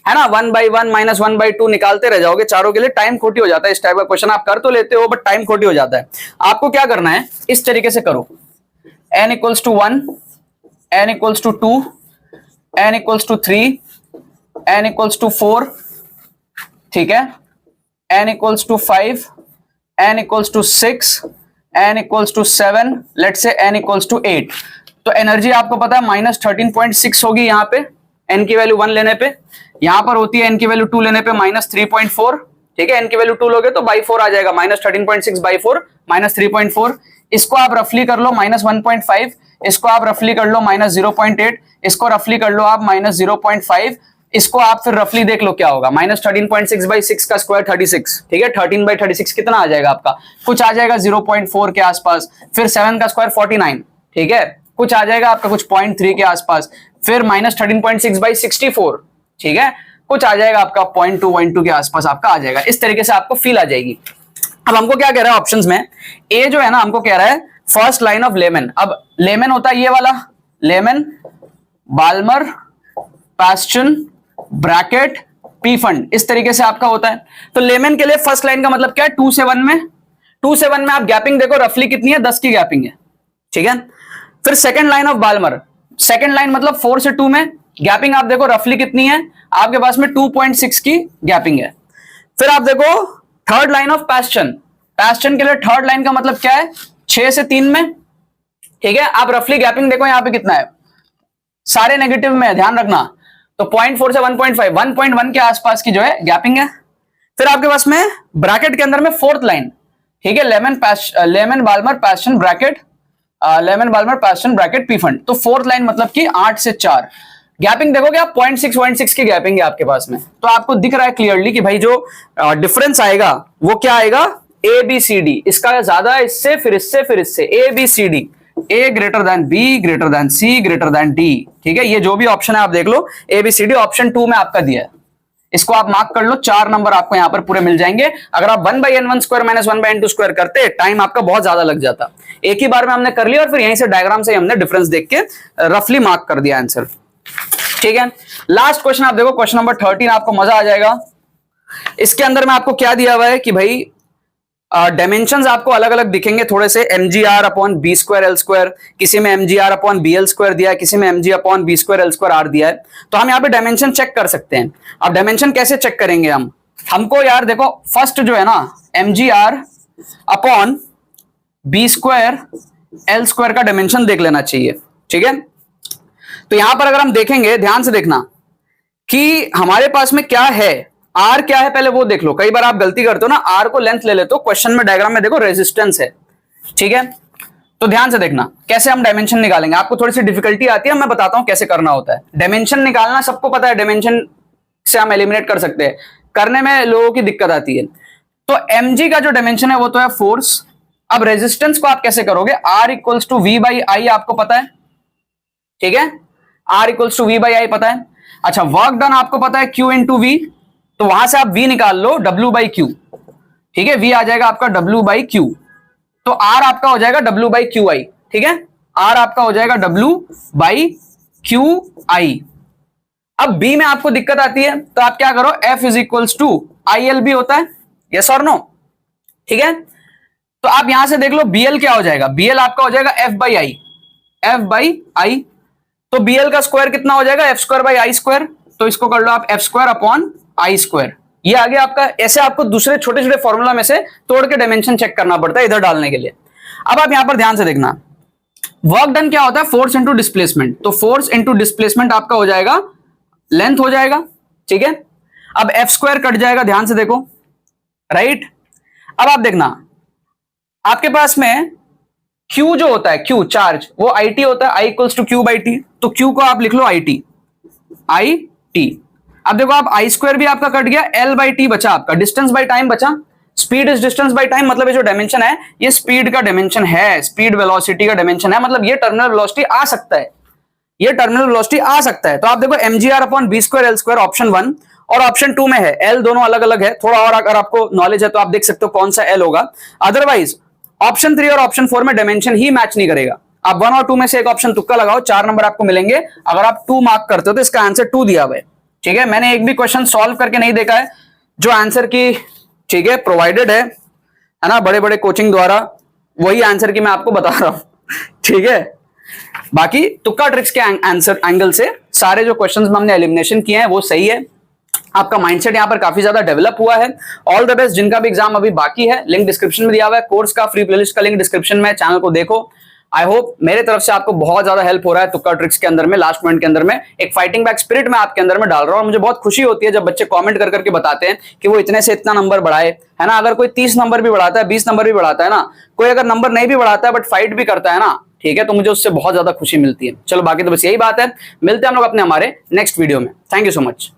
है ना। 1/1 -1/2 निकालते रह जाओगे, चारों के लिए टाइम खोटी हो जाता है। इस टाइप का क्वेश्चन आप कर तो लेते हो बट टाइम खोटी हो जाता है। आपको क्या करना है, इस तरीके से करो, n = 1, n = 2, n = 3, n = 4, ठीक है, n = 5, n = 6, n = 7, let's say n = 8। तो एनर्जी आपको पता है -13.6 होगी यहाँ पे n की वैल्यू 1 लेने पे, यहां पर होती है n की वैल्यू 2 लेने पे -3.4, ठीक है। n की वैल्यू 2 लोगे तो बाई 4 आ जाएगा, -13.6 बाई 4 -3.4। इसको आप रफली कर लो -1.5, इसको आप रफली कर लो -0.8, इसको रफली कर लो आप -0.5, इसको आप फिर रफली देख लो क्या होगा, -13.6 बाई 6 का स्क्वायर 36, ठीक है। 13/36 कितना आ जाएगा आपका, कुछ आ जाएगा 0.4 के आसपास। फिर 7 का स्क्वायर 49, ठीक है, कुछ आ जाएगा आपका कुछ 0.3 के आसपास। फिर -13.6 बाई 64, ठीक है, कुछ आ जाएगा आपका 0.2 के आसपास आपका आ जाएगा। इस तरीके से आपको फील आ जाएगी। अब हमको क्या कह रहा है ऑप्शंस में, ए जो है ना हमको कह रहा है फर्स्ट लाइन ऑफ लेमन। अब लेमन होता है ये वाला, Lyman, Balmer, Paschen, bracket, Pfund, इस तरीके से आपका होता है। तो लेमन के लिए फर्स्ट लाइन का मतलब क्या है, 2 से 1 में, 2 से 1 में आप गैपिंग देखो रफली कितनी है, 10 की गैपिंग है, ठीक है। फिर second line of Balmer, second line मतलब 4 से 2 में गैपिंग आप देखो रफली कितनी है, आपके पास में 2.6 की गैपिंग है। फिर आप देखो थर्ड लाइन ऑफ पैस्चन, पैस्चन के लिए थर्ड लाइन का मतलब क्या है, 6 से 3 में, ठीक है। आप रफली गैपिंग देखो यहां पे कितना है, सारे नेगेटिव में है, ध्यान रखना। तो 0.4 से 1.5, 1.1 के आसपास की जो है गैपिंग है। फिर आपके पास में ब्रैकेट के अंदर में फोर्थ लाइन, ठीक है, Lyman Balmer Paschen Brackett, Lyman Balmer Paschen Brackett Pfund. तो फोर्थ लाइन मतलब कि 8 से 4 गैपिंग देखोगे आप 0.6 की गैपिंग है आपके पास में। तो आपको दिख रहा है क्लियरली कि भाई जो डिफरेंस आएगा वो क्या आएगा, ए बी सी डी, इसका ज्यादा है इससे, फिर इससे, फिर इससे, A B C D, A greater than B greater than C greater than D, ठीक है। ये जो भी ऑप्शन है आप देख लो, A B C D option 2 में आपका दिया है, इसको आप मार्क कर लो, 4 नंबर आपको यहां पर पूरे मिल जाएंगे। अगर आप 1/n1 स्क्वायर -1/n2 स्क्वायर करते टाइम आपका बहुत ज्यादा लग जाता। एक ही बार में हमने कर लिया और फिर यहीं से डायग्राम से हमने डिफरेंस देख के रफली मार्क कर दिया आंसर, ठीक है। लास्ट क्वेश्चन आप देखो, क्वेश्चन नंबर 13, आपको मजा आ जाएगा। इसके अंदर में आपको क्या दिया हुआ है कि भाई डायमेंशंस आपको अलग अलग दिखेंगे थोड़े से, mgr/b²l², किसी में mgr/bl² दिया है, किसी में mg/b²l²r दिया है। तो हम यहाँ पे डायमेंशन चेक कर सकते हैं। अब डायमेंशन कैसे चेक करेंगे हमको यार देखो, फर्स्ट जो है ना mgr/b²l² का डायमेंशन देख लेना चाहिए, ठीक है। तो यहां पर अगर हम देखेंगे, ध्यान से देखना कि हमारे पास में क्या है, आर क्या है पहले वो देख लो। कई बार आप गलती करते हो ना, आर को लेंथ ले लेते हो, क्वेश्चन में डायग्राम में देखो रेजिस्टेंस है, ठीक है। तो ध्यान से देखना कैसे हम डायमेंशन निकालेंगे। आपको थोड़ी सी डिफिकल्टी आती है, मैं बताता हूं कैसे करना होता है। डायमेंशन निकालना सबको पता है, डायमेंशन से हम एलिमिनेट कर सकते हैं, करने में लोगों की दिक्कत आती है। तो mg का जो डायमेंशन है वो तो है फोर्स। अब रेजिस्टेंस को आप कैसे करोगे, R = V/I आपको पता है, ठीक है, R = V/I पता है। अच्छा, वर्क डन आपको पता है Q × V, तो वहां से आप V निकाल लो W/Q, ठीक है, V आ जाएगा आपका W/Q, तो R आपका हो जाएगा W/QI, ठीक है, R आपका हो जाएगा W/QI। अब B में आपको दिक्कत आती है तो आप क्या करो, F = ILB होता है, यस और नो, ठीक है। तो आप यहां से देख लो BL क्या हो जाएगा, BL आपका हो जाएगा F/I, F/I। तो BL का स्क्वायर कितना हो जाएगा, F²/I², तो इसको कर लो आप F²/I², ये आ गया आपका। ऐसे आपको दूसरे छोटे छोटे फॉर्मूला में से तोड़ के डायमेंशन चेक करना पड़ता है इधर डालने के लिए। अब आप यहां पर ध्यान से देखना, वर्क डन क्या होता है, फोर्स इंटू डिस्प्लेसमेंट। तो फोर्स इंटू डिस्प्लेसमेंट आपका हो जाएगा लेंथ हो जाएगा, ठीक है। अब F² कट जाएगा, ध्यान से देखो, राइट। अब आप देखना आपके पास में Q जो होता है, Q चार्ज, वो IT होता है, I = Q/T, तो Q को आप लिख लो IT। अब देखो आप I² भी आपका कट गया, L/T बचा आपका, डिस्टेंस बाय टाइम बचा, speed is distance by time, मतलब ये जो डायमेंशन है ये स्पीड का डायमेंशन है, स्पीड वेलोसिटी का डायमेंशन है, मतलब ये टर्मिनल वेलोसिटी आ सकता है, ये टर्मिनल वेलोसिटी आ सकता है। तो आप देखो mgr upon B square L square option 1 और ऑप्शन 2 में है, एल दोनों अलग अलग है, थोड़ा और अगर आपको नॉलेज है तो आप देख सकते हो कौन सा एल होगा। अदरवाइज ऑप्शन 3 और ऑप्शन 4 में डायमेंशन ही मैच नहीं करेगा। आप 1 और 2 में से एक ऑप्शन तुक्का लगाओ, 4 नंबर आपको मिलेंगे। अगर आप 2 मार्क करते हो तो इसका आंसर 2 दिया हुआ है, ठीक है। मैंने एक भी क्वेश्चन सॉल्व करके नहीं देखा है जो आंसर की, ठीक है, प्रोवाइडेड है ना, बड़े बड़े कोचिंग द्वारा, वही आंसर की मैं आपको बता रहा हूं, ठीक है। बाकी तुक्का ट्रिक्स के आंसर एंगल से सारे जो क्वेश्चंस में हमने एलिमिनेशन किए हैं वो सही है। आपका माइंडसेट यहां पर काफी ज्यादा डेवलप हुआ है। All the best. जिनका भी एग्जाम अभी बाकी है, लिंक डिस्क्रिप्शन में दिया हुआ है, कोर्स का फ्री प्लेलिस्ट का लिंक डिस्क्रिप्शन में, चैनल को देखो। आई होप मेरे तरफ से आपको बहुत ज्यादा हेल्प हो रहा है तुक्का ट्रिक्स के अंदर में, लास्ट मिनट के अंदर में एक फाइटिंग बैक स्पिरिट में आपके अंदर में डाल रहा हूं। मुझे बहुत खुशी होती है जब बच्चे कमेंट कर करके बताते हैं कि वो इतने से इतना नंबर बढ़ाए, है ना। अगर कोई 30 नंबर भी बढ़ाता है, 20 नंबर भी बढ़ाता है ना, कोई अगर नंबर नहीं भी बढ़ाता है बट फाइट भी करता है ना, ठीक है, तो मुझे उससे बहुत ज्यादा खुशी मिलती है। चलो बाकी तो बस यही बात है, मिलते हैं हम लोग अपने हमारे नेक्स्ट वीडियो में। Thank you so much.